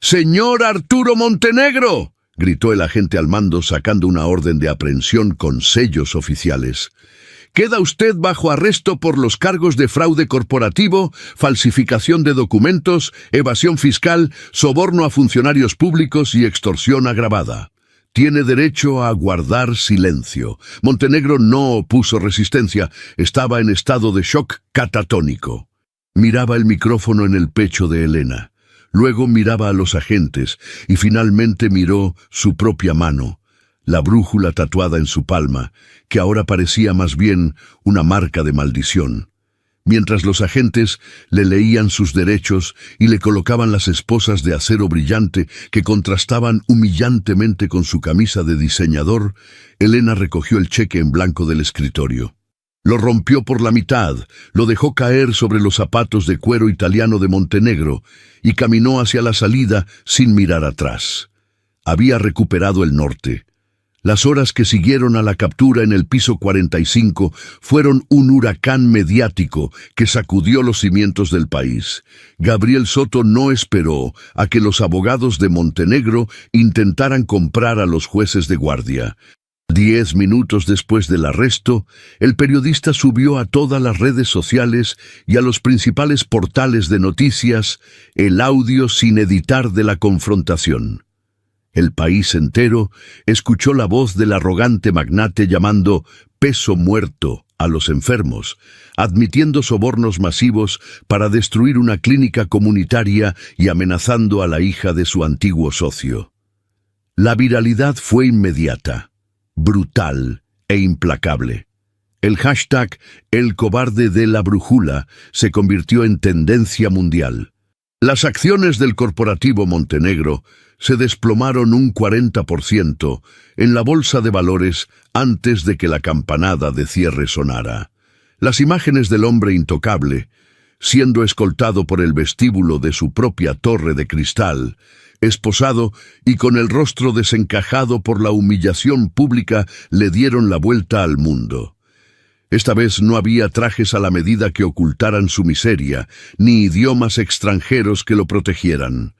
«¡Señor Arturo Montenegro!», gritó el agente al mando sacando una orden de aprehensión con sellos oficiales. «Queda usted bajo arresto por los cargos de fraude corporativo, falsificación de documentos, evasión fiscal, soborno a funcionarios públicos y extorsión agravada. Tiene derecho a guardar silencio». Montenegro no opuso resistencia, estaba en estado de shock catatónico. Miraba el micrófono en el pecho de Elena. Luego miraba a los agentes y finalmente miró su propia mano, la brújula tatuada en su palma, que ahora parecía más bien una marca de maldición. Mientras los agentes le leían sus derechos y le colocaban las esposas de acero brillante que contrastaban humillantemente con su camisa de diseñador, Elena recogió el cheque en blanco del escritorio. Lo rompió por la mitad, lo dejó caer sobre los zapatos de cuero italiano de Montenegro y caminó hacia la salida sin mirar atrás. Había recuperado el norte. Las horas que siguieron a la captura en el piso 45 fueron un huracán mediático que sacudió los cimientos del país. Gabriel Soto no esperó a que los abogados de Montenegro intentaran comprar a los jueces de guardia. 10 minutos después del arresto, el periodista subió a todas las redes sociales y a los principales portales de noticias el audio sin editar de la confrontación. El país entero escuchó la voz del arrogante magnate llamando «peso muerto» a los enfermos, admitiendo sobornos masivos para destruir una clínica comunitaria y amenazando a la hija de su antiguo socio. La viralidad fue inmediata, brutal e implacable. El hashtag «El cobarde de la brújula» se convirtió en tendencia mundial. Las acciones del corporativo Montenegro se desplomaron un 40% en la bolsa de valores antes de que la campanada de cierre sonara. Las imágenes del hombre intocable, siendo escoltado por el vestíbulo de su propia torre de cristal, esposado y con el rostro desencajado por la humillación pública, le dieron la vuelta al mundo. Esta vez no había trajes a la medida que ocultaran su miseria, ni idiomas extranjeros que lo protegieran.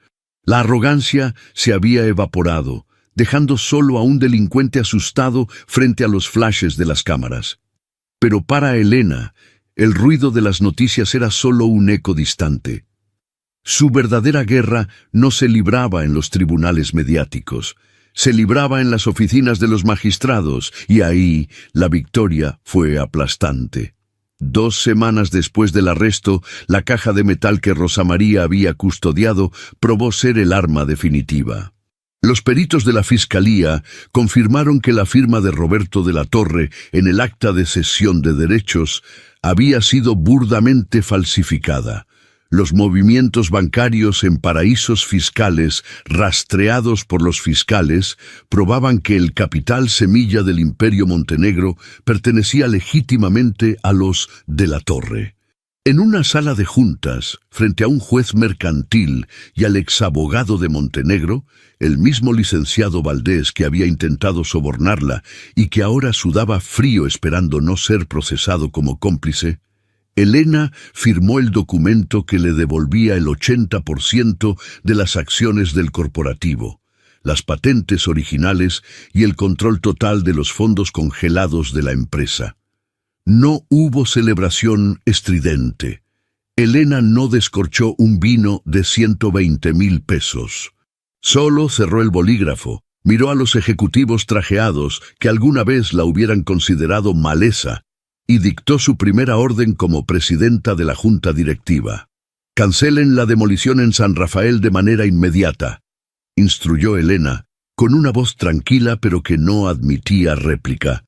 La arrogancia se había evaporado, dejando solo a un delincuente asustado frente a los flashes de las cámaras. Pero para Elena, el ruido de las noticias era solo un eco distante. Su verdadera guerra no se libraba en los tribunales mediáticos, se libraba en las oficinas de los magistrados, y ahí la victoria fue aplastante. 2 semanas después del arresto, la caja de metal que Rosa María había custodiado probó ser el arma definitiva. Los peritos de la Fiscalía confirmaron que la firma de Roberto de la Torre en el acta de cesión de derechos había sido burdamente falsificada. Los movimientos bancarios en paraísos fiscales rastreados por los fiscales probaban que el capital semilla del Imperio Montenegro pertenecía legítimamente a los de la Torre. En una sala de juntas, frente a un juez mercantil y al exabogado de Montenegro, el mismo licenciado Valdés que había intentado sobornarla y que ahora sudaba frío esperando no ser procesado como cómplice, Elena firmó el documento que le devolvía el 80% de las acciones del corporativo, las patentes originales y el control total de los fondos congelados de la empresa. No hubo celebración estridente. Elena no descorchó un vino de 120,000 pesos. Solo cerró el bolígrafo, miró a los ejecutivos trajeados que alguna vez la hubieran considerado maleza, y dictó su primera orden como presidenta de la junta directiva. «Cancelen la demolición en San Rafael de manera inmediata», instruyó Elena, con una voz tranquila pero que no admitía réplica.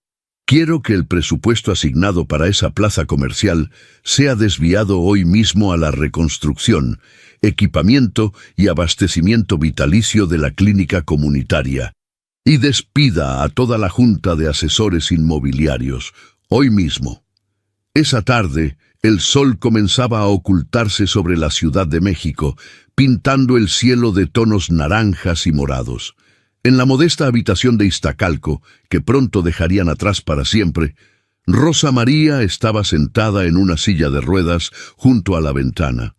«Quiero que el presupuesto asignado para esa plaza comercial sea desviado hoy mismo a la reconstrucción. equipamiento y abastecimiento vitalicio de la clínica comunitaria. Y despida a toda la junta de asesores inmobiliarios, hoy mismo. Esa tarde, el sol comenzaba a ocultarse sobre la Ciudad de México, pintando el cielo de tonos naranjas y morados. En la modesta habitación de Iztacalco, que pronto dejarían atrás para siempre, Rosa María estaba sentada en una silla de ruedas junto a la ventana.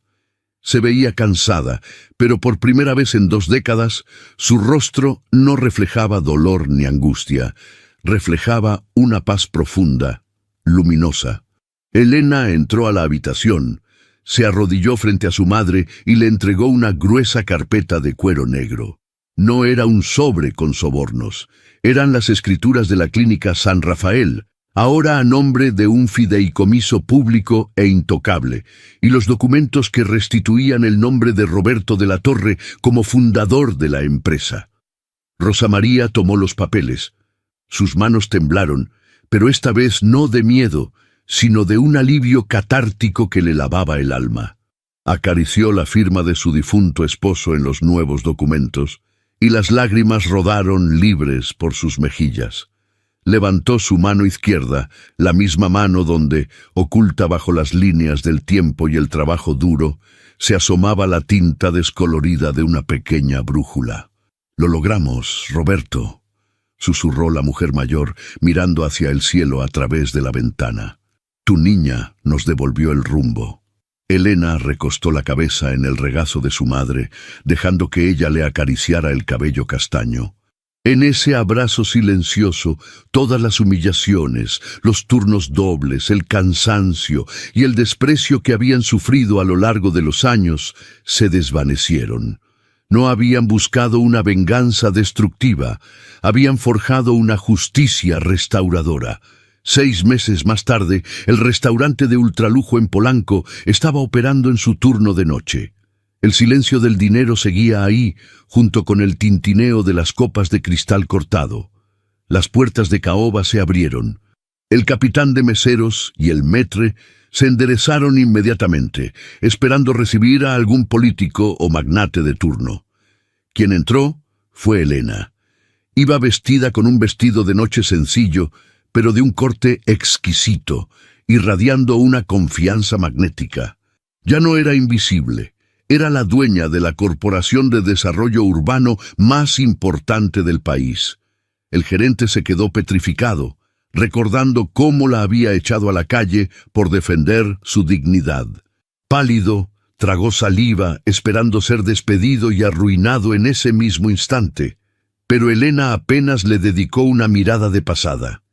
Se veía cansada, pero por primera vez en 2 décadas, su rostro no reflejaba dolor ni angustia, reflejaba una paz profunda, luminosa. Elena entró a la habitación, se arrodilló frente a su madre y le entregó una gruesa carpeta de cuero negro. No era un sobre con sobornos, eran las escrituras de la clínica San Rafael, ahora a nombre de un fideicomiso público e intocable, y los documentos que restituían el nombre de Roberto de la Torre como fundador de la empresa. Rosa María tomó los papeles. Sus manos temblaron, pero esta vez no de miedo, sino de un alivio catártico que le lavaba el alma. Acarició la firma de su difunto esposo en los nuevos documentos, y las lágrimas rodaron libres por sus mejillas. Levantó su mano izquierda, la misma mano donde, oculta bajo las líneas del tiempo y el trabajo duro, se asomaba la tinta descolorida de una pequeña brújula. «Lo logramos, Roberto», susurró la mujer mayor, mirando hacia el cielo a través de la ventana. «Tu niña nos devolvió el rumbo». Elena recostó la cabeza en el regazo de su madre, dejando que ella le acariciara el cabello castaño. En ese abrazo silencioso, todas las humillaciones, los turnos dobles, el cansancio y el desprecio que habían sufrido a lo largo de los años se desvanecieron. No habían buscado una venganza destructiva, habían forjado una justicia restauradora. 6 meses más tarde, el restaurante de ultralujo en Polanco estaba operando en su turno de noche. El silencio del dinero seguía ahí, junto con el tintineo de las copas de cristal cortado. Las puertas de caoba se abrieron. El capitán de meseros y el maître se enderezaron inmediatamente, esperando recibir a algún político o magnate de turno. Quien entró fue Elena. Iba vestida con un vestido de noche sencillo, pero de un corte exquisito, irradiando una confianza magnética. Ya no era invisible. Era la dueña de la corporación de desarrollo urbano más importante del país. El gerente se quedó petrificado, recordando cómo la había echado a la calle por defender su dignidad. Pálido, tragó saliva, esperando ser despedido y arruinado en ese mismo instante. Pero Elena apenas le dedicó una mirada de pasada.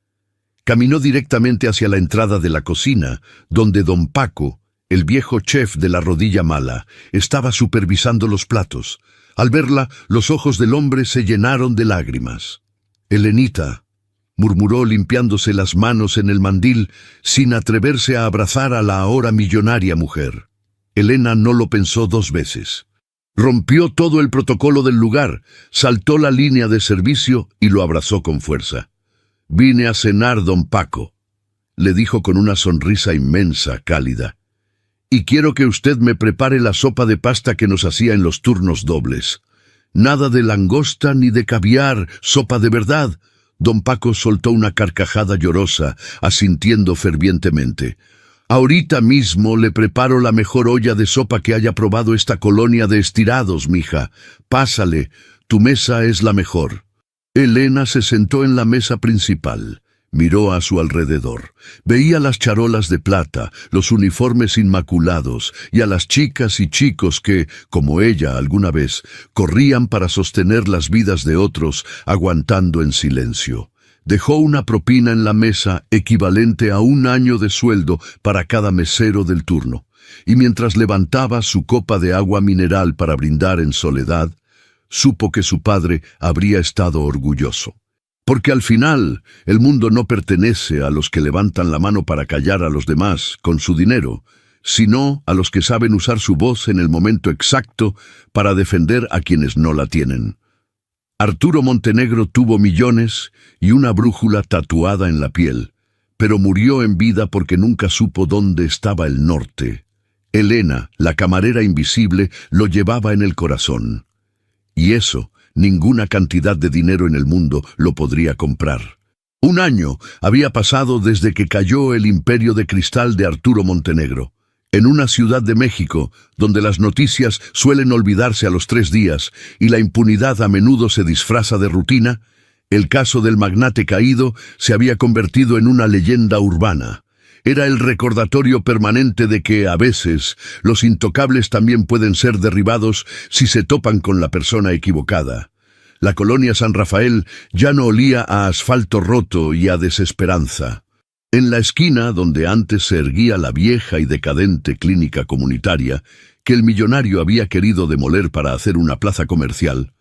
Caminó directamente hacia la entrada de la cocina, donde don Paco, el viejo chef de la rodilla mala, estaba supervisando los platos. Al verla, los ojos del hombre se llenaron de lágrimas. «Elenita», murmuró limpiándose las manos en el mandil, sin atreverse a abrazar a la ahora millonaria mujer. Elena no lo pensó 2 veces. Rompió todo el protocolo del lugar, saltó la línea de servicio y lo abrazó con fuerza. «Vine a cenar, don Paco», le dijo con una sonrisa inmensa, cálida. «Y quiero que usted me prepare la sopa de pasta que nos hacía en los turnos dobles. Nada de langosta ni de caviar, sopa de verdad». Don Paco soltó una carcajada llorosa, asintiendo fervientemente. «Ahorita mismo le preparo la mejor olla de sopa que haya probado esta colonia de estirados, mija. Pásale, tu mesa es la mejor». Elena se sentó en la mesa principal. Miró a su alrededor. Veía las charolas de plata, los uniformes inmaculados y a las chicas y chicos que, como ella alguna vez, corrían para sostener las vidas de otros, aguantando en silencio. Dejó una propina en la mesa equivalente a 1 año de sueldo para cada mesero del turno, y mientras levantaba su copa de agua mineral para brindar en soledad, supo que su padre habría estado orgulloso. Porque al final, el mundo no pertenece a los que levantan la mano para callar a los demás con su dinero, sino a los que saben usar su voz en el momento exacto para defender a quienes no la tienen. Arturo Montenegro tuvo millones y una brújula tatuada en la piel, pero murió en vida porque nunca supo dónde estaba el norte, Elena, la camarera invisible, lo llevaba en el corazón. Y eso, ninguna cantidad de dinero en el mundo lo podría comprar. 1 año había pasado desde que cayó el imperio de cristal de Arturo Montenegro. En una ciudad de México, donde las noticias suelen olvidarse a los 3 días y la impunidad a menudo se disfraza de rutina, el caso del magnate caído se había convertido en una leyenda urbana. Era el recordatorio permanente de que, a veces, los intocables también pueden ser derribados si se topan con la persona equivocada. La colonia San Rafael ya no olía a asfalto roto y a desesperanza. En la esquina donde antes se erguía la vieja y decadente clínica comunitaria, que el millonario había querido demoler para hacer una plaza comercial,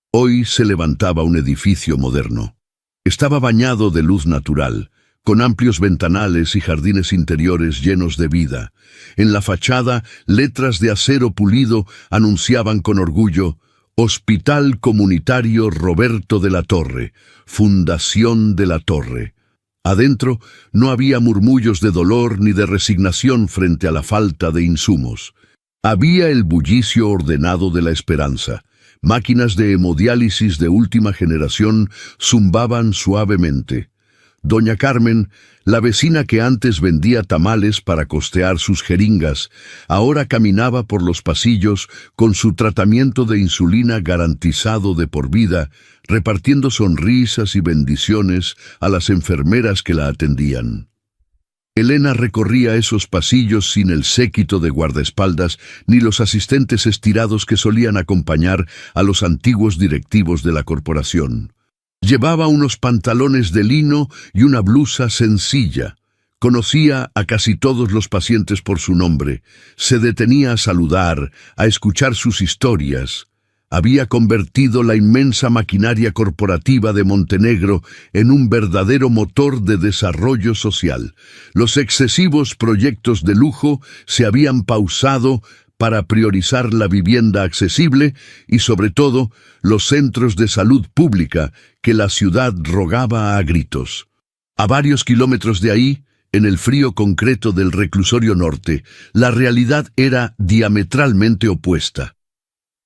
hoy se levantaba un edificio moderno. Estaba bañado de luz natural, con amplios ventanales y jardines interiores llenos de vida. En la fachada, letras de acero pulido anunciaban con orgullo: Hospital Comunitario Roberto de la Torre, Fundación de la Torre. Adentro no había murmullos de dolor ni de resignación frente a la falta de insumos. Había el bullicio ordenado de la esperanza. Máquinas de hemodiálisis de última generación zumbaban suavemente. Doña Carmen, la vecina que antes vendía tamales para costear sus jeringas, ahora caminaba por los pasillos con su tratamiento de insulina garantizado de por vida, repartiendo sonrisas y bendiciones a las enfermeras que la atendían. Elena recorría esos pasillos sin el séquito de guardaespaldas ni los asistentes estirados que solían acompañar a los antiguos directivos de la corporación. Llevaba unos pantalones de lino y una blusa sencilla. Conocía a casi todos los pacientes por su nombre. Se detenía a saludar, a escuchar sus historias. Había convertido la inmensa maquinaria corporativa de Montenegro en un verdadero motor de desarrollo social. Los excesivos proyectos de lujo se habían pausado para priorizar la vivienda accesible y, sobre todo, los centros de salud pública que la ciudad rogaba a gritos. A varios kilómetros de ahí, en el frío concreto del reclusorio norte, la realidad era diametralmente opuesta.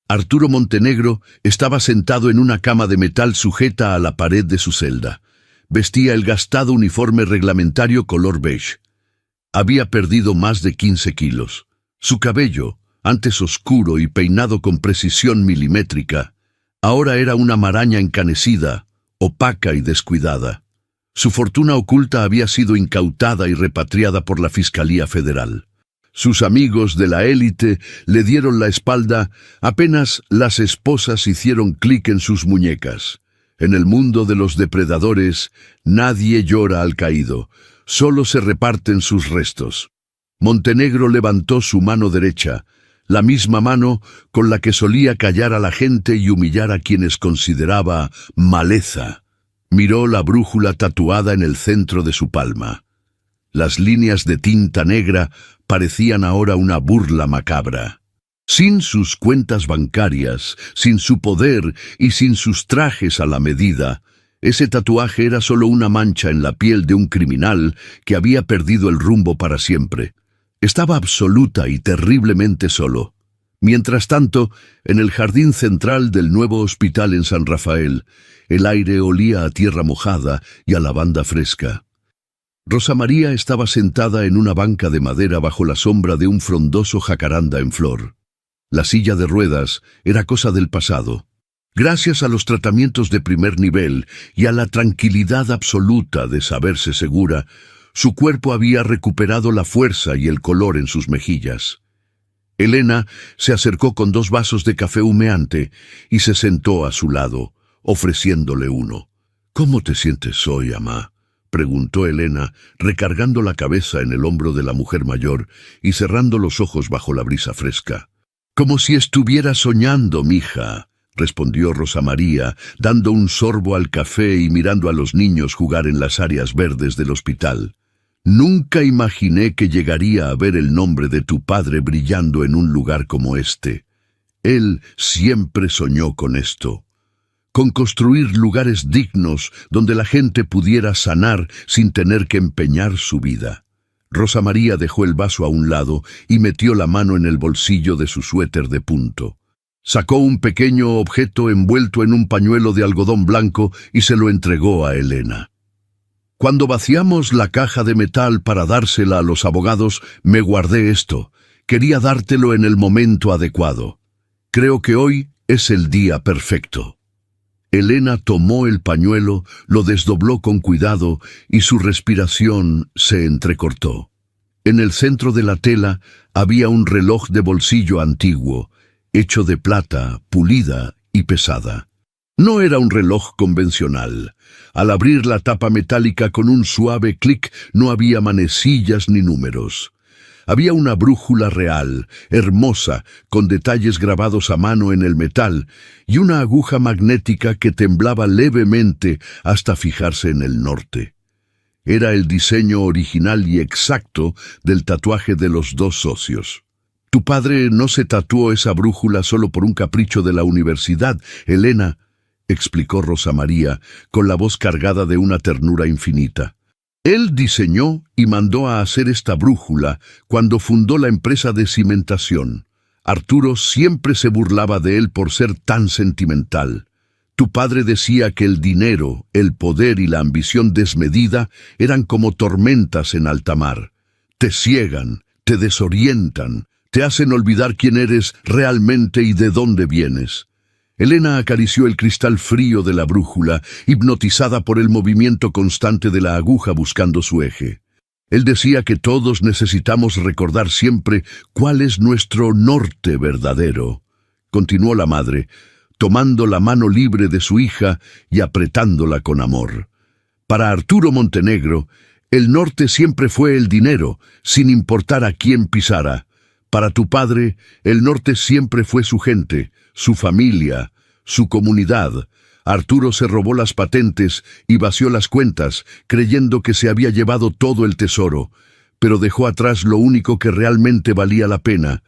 Arturo Montenegro estaba sentado en una cama de metal sujeta a la pared de su celda. Vestía el gastado uniforme reglamentario color beige. Había perdido más de 15 kilos. Su cabello, antes oscuro y peinado con precisión milimétrica, ahora era una maraña encanecida, opaca y descuidada. Su fortuna oculta había sido incautada y repatriada por la Fiscalía Federal. Sus amigos de la élite le dieron la espalda apenas las esposas hicieron clic en sus muñecas. En el mundo de los depredadores, nadie llora al caído, solo se reparten sus restos. Montenegro levantó su mano derecha, la misma mano con la que solía callar a la gente y humillar a quienes consideraba maleza. Miró la brújula tatuada en el centro de su palma. Las líneas de tinta negra parecían ahora una burla macabra. Sin sus cuentas bancarias, sin su poder y sin sus trajes a la medida, ese tatuaje era solo una mancha en la piel de un criminal que había perdido el rumbo para siempre. Estaba absoluta y terriblemente solo. Mientras tanto, en el jardín central del nuevo hospital en San Rafael, el aire olía a tierra mojada y a lavanda fresca. Rosa María estaba sentada en una banca de madera bajo la sombra de un frondoso jacaranda en flor. La silla de ruedas era cosa del pasado. Gracias a los tratamientos de primer nivel y a la tranquilidad absoluta de saberse segura, su cuerpo había recuperado la fuerza y el color en sus mejillas. Elena se acercó con 2 vasos de café humeante y se sentó a su lado, ofreciéndole uno. «¿Cómo te sientes hoy, amá?», preguntó Elena, recargando la cabeza en el hombro de la mujer mayor y cerrando los ojos bajo la brisa fresca. «Como si estuviera soñando, mija», respondió Rosa María, dando un sorbo al café y mirando a los niños jugar en las áreas verdes del hospital. «Nunca imaginé que llegaría a ver el nombre de tu padre brillando en un lugar como este. Él siempre soñó con esto, con construir lugares dignos donde la gente pudiera sanar sin tener que empeñar su vida. Rosa María dejó el vaso a un lado y metió la mano en el bolsillo de su suéter de punto. Sacó un pequeño objeto envuelto en un pañuelo de algodón blanco y se lo entregó a Elena. Cuando vaciamos la caja de metal para dársela a los abogados, me guardé esto. Quería dártelo en el momento adecuado. Creo que hoy es el día perfecto. Elena tomó el pañuelo, lo desdobló con cuidado y su respiración se entrecortó. En el centro de la tela había un reloj de bolsillo antiguo, hecho de plata, pulida y pesada. No era un reloj convencional. Al abrir la tapa metálica con un suave clic no había manecillas ni números. Había una brújula real, hermosa, con detalles grabados a mano en el metal, y una aguja magnética que temblaba levemente hasta fijarse en el norte. Era el diseño original y exacto del tatuaje de los dos socios. Tu padre no se tatuó esa brújula solo por un capricho de la universidad, Elena, explicó Rosa María, con la voz cargada de una ternura infinita. Él diseñó y mandó a hacer esta brújula cuando fundó la empresa de cimentación. Arturo siempre se burlaba de él por ser tan sentimental. Tu padre decía que el dinero, el poder y la ambición desmedida eran como tormentas en alta mar. Te ciegan, te desorientan, te hacen olvidar quién eres realmente y de dónde vienes. Elena acarició el cristal frío de la brújula, hipnotizada por el movimiento constante de la aguja buscando su eje. Él decía que todos necesitamos recordar siempre cuál es nuestro norte verdadero. Continuó la madre, tomando la mano libre de su hija y apretándola con amor. Para Arturo Montenegro, el norte siempre fue el dinero, sin importar a quién pisara. Para tu padre, el norte siempre fue su gente, su familia, su comunidad. Arturo se robó las patentes y vació las cuentas, creyendo que se había llevado todo el tesoro, pero dejó atrás lo único que realmente valía la pena.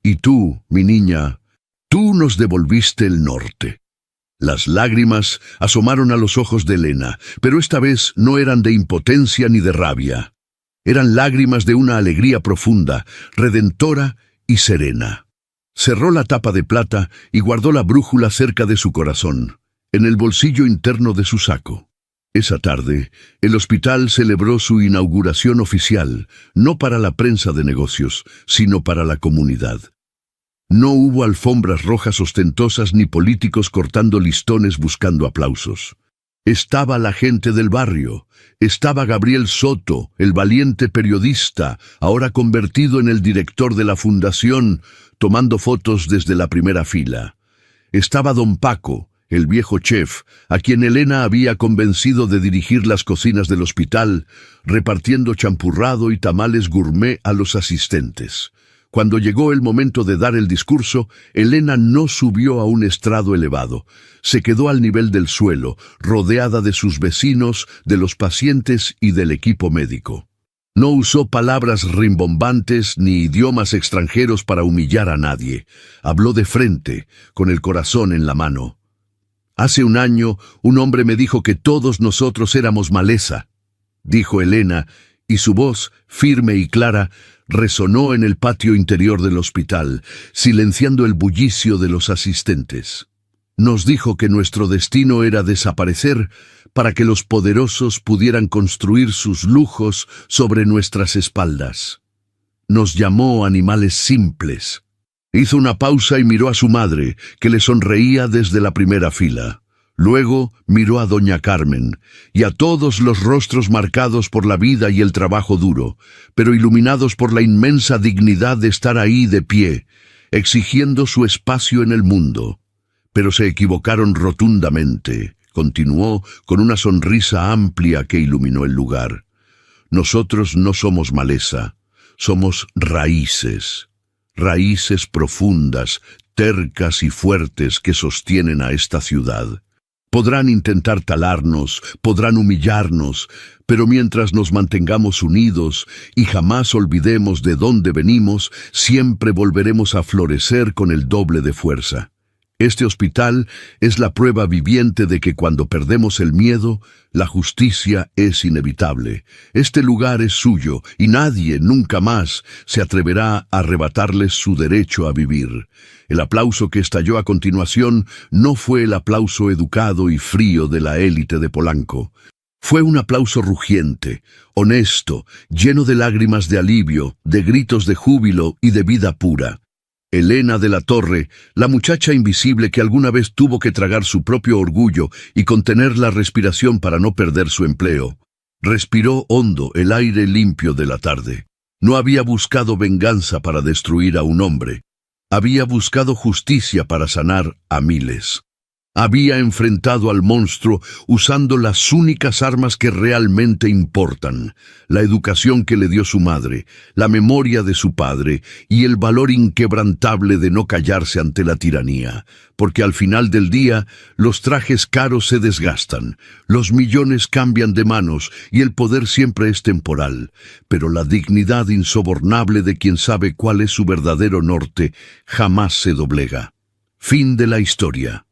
Y tú, mi niña, tú nos devolviste el norte. Las lágrimas asomaron a los ojos de Elena, pero esta vez no eran de impotencia ni de rabia. Eran lágrimas de una alegría profunda, redentora y serena. Cerró la tapa de plata y guardó la brújula cerca de su corazón, en el bolsillo interno de su saco. Esa tarde, el hospital celebró su inauguración oficial, no para la prensa de negocios, sino para la comunidad. No hubo alfombras rojas ostentosas ni políticos cortando listones buscando aplausos. Estaba la gente del barrio, estaba Gabriel Soto, el valiente periodista, ahora convertido en el director de la fundación, tomando fotos desde la primera fila. Estaba don Paco, el viejo chef, a quien Elena había convencido de dirigir las cocinas del hospital, repartiendo champurrado y tamales gourmet a los asistentes. Cuando llegó el momento de dar el discurso, Elena no subió a un estrado elevado. Se quedó al nivel del suelo, rodeada de sus vecinos, de los pacientes y del equipo médico. No usó palabras rimbombantes ni idiomas extranjeros para humillar a nadie. Habló de frente, con el corazón en la mano. Hace un año, un hombre me dijo que todos nosotros éramos maleza, dijo Elena, y su voz, firme y clara, resonó en el patio interior del hospital, silenciando el bullicio de los asistentes. Nos dijo que nuestro destino era desaparecer para que los poderosos pudieran construir sus lujos sobre nuestras espaldas. Nos llamó animales simples. Hizo una pausa y miró a su madre, que le sonreía desde la primera fila. Luego miró a doña Carmen y a todos los rostros marcados por la vida y el trabajo duro, pero iluminados por la inmensa dignidad de estar ahí de pie, exigiendo su espacio en el mundo. Pero se equivocaron rotundamente, continuó con una sonrisa amplia que iluminó el lugar. Nosotros no somos maleza, somos raíces. Raíces profundas, tercas y fuertes que sostienen a esta ciudad. Podrán intentar talarnos, podrán humillarnos, pero mientras nos mantengamos unidos y jamás olvidemos de dónde venimos, siempre volveremos a florecer con el doble de fuerza. Este hospital es la prueba viviente de que cuando perdemos el miedo, la justicia es inevitable. Este lugar es suyo y nadie nunca más se atreverá a arrebatarles su derecho a vivir. El aplauso que estalló a continuación no fue el aplauso educado y frío de la élite de Polanco. Fue un aplauso rugiente, honesto, lleno de lágrimas de alivio, de gritos de júbilo y de vida pura. Elena de la Torre, la muchacha invisible que alguna vez tuvo que tragar su propio orgullo y contener la respiración para no perder su empleo, respiró hondo el aire limpio de la tarde. No había buscado venganza para destruir a un hombre. Había buscado justicia para sanar a miles. Había enfrentado al monstruo usando las únicas armas que realmente importan, la educación que le dio su madre, la memoria de su padre y el valor inquebrantable de no callarse ante la tiranía, porque al final del día los trajes caros se desgastan, los millones cambian de manos y el poder siempre es temporal, pero la dignidad insobornable de quien sabe cuál es su verdadero norte jamás se doblega. Fin de la historia.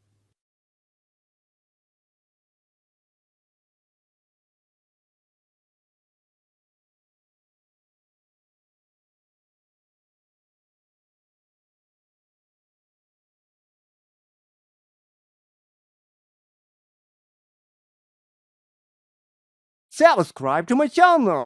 Subscribe to my channel.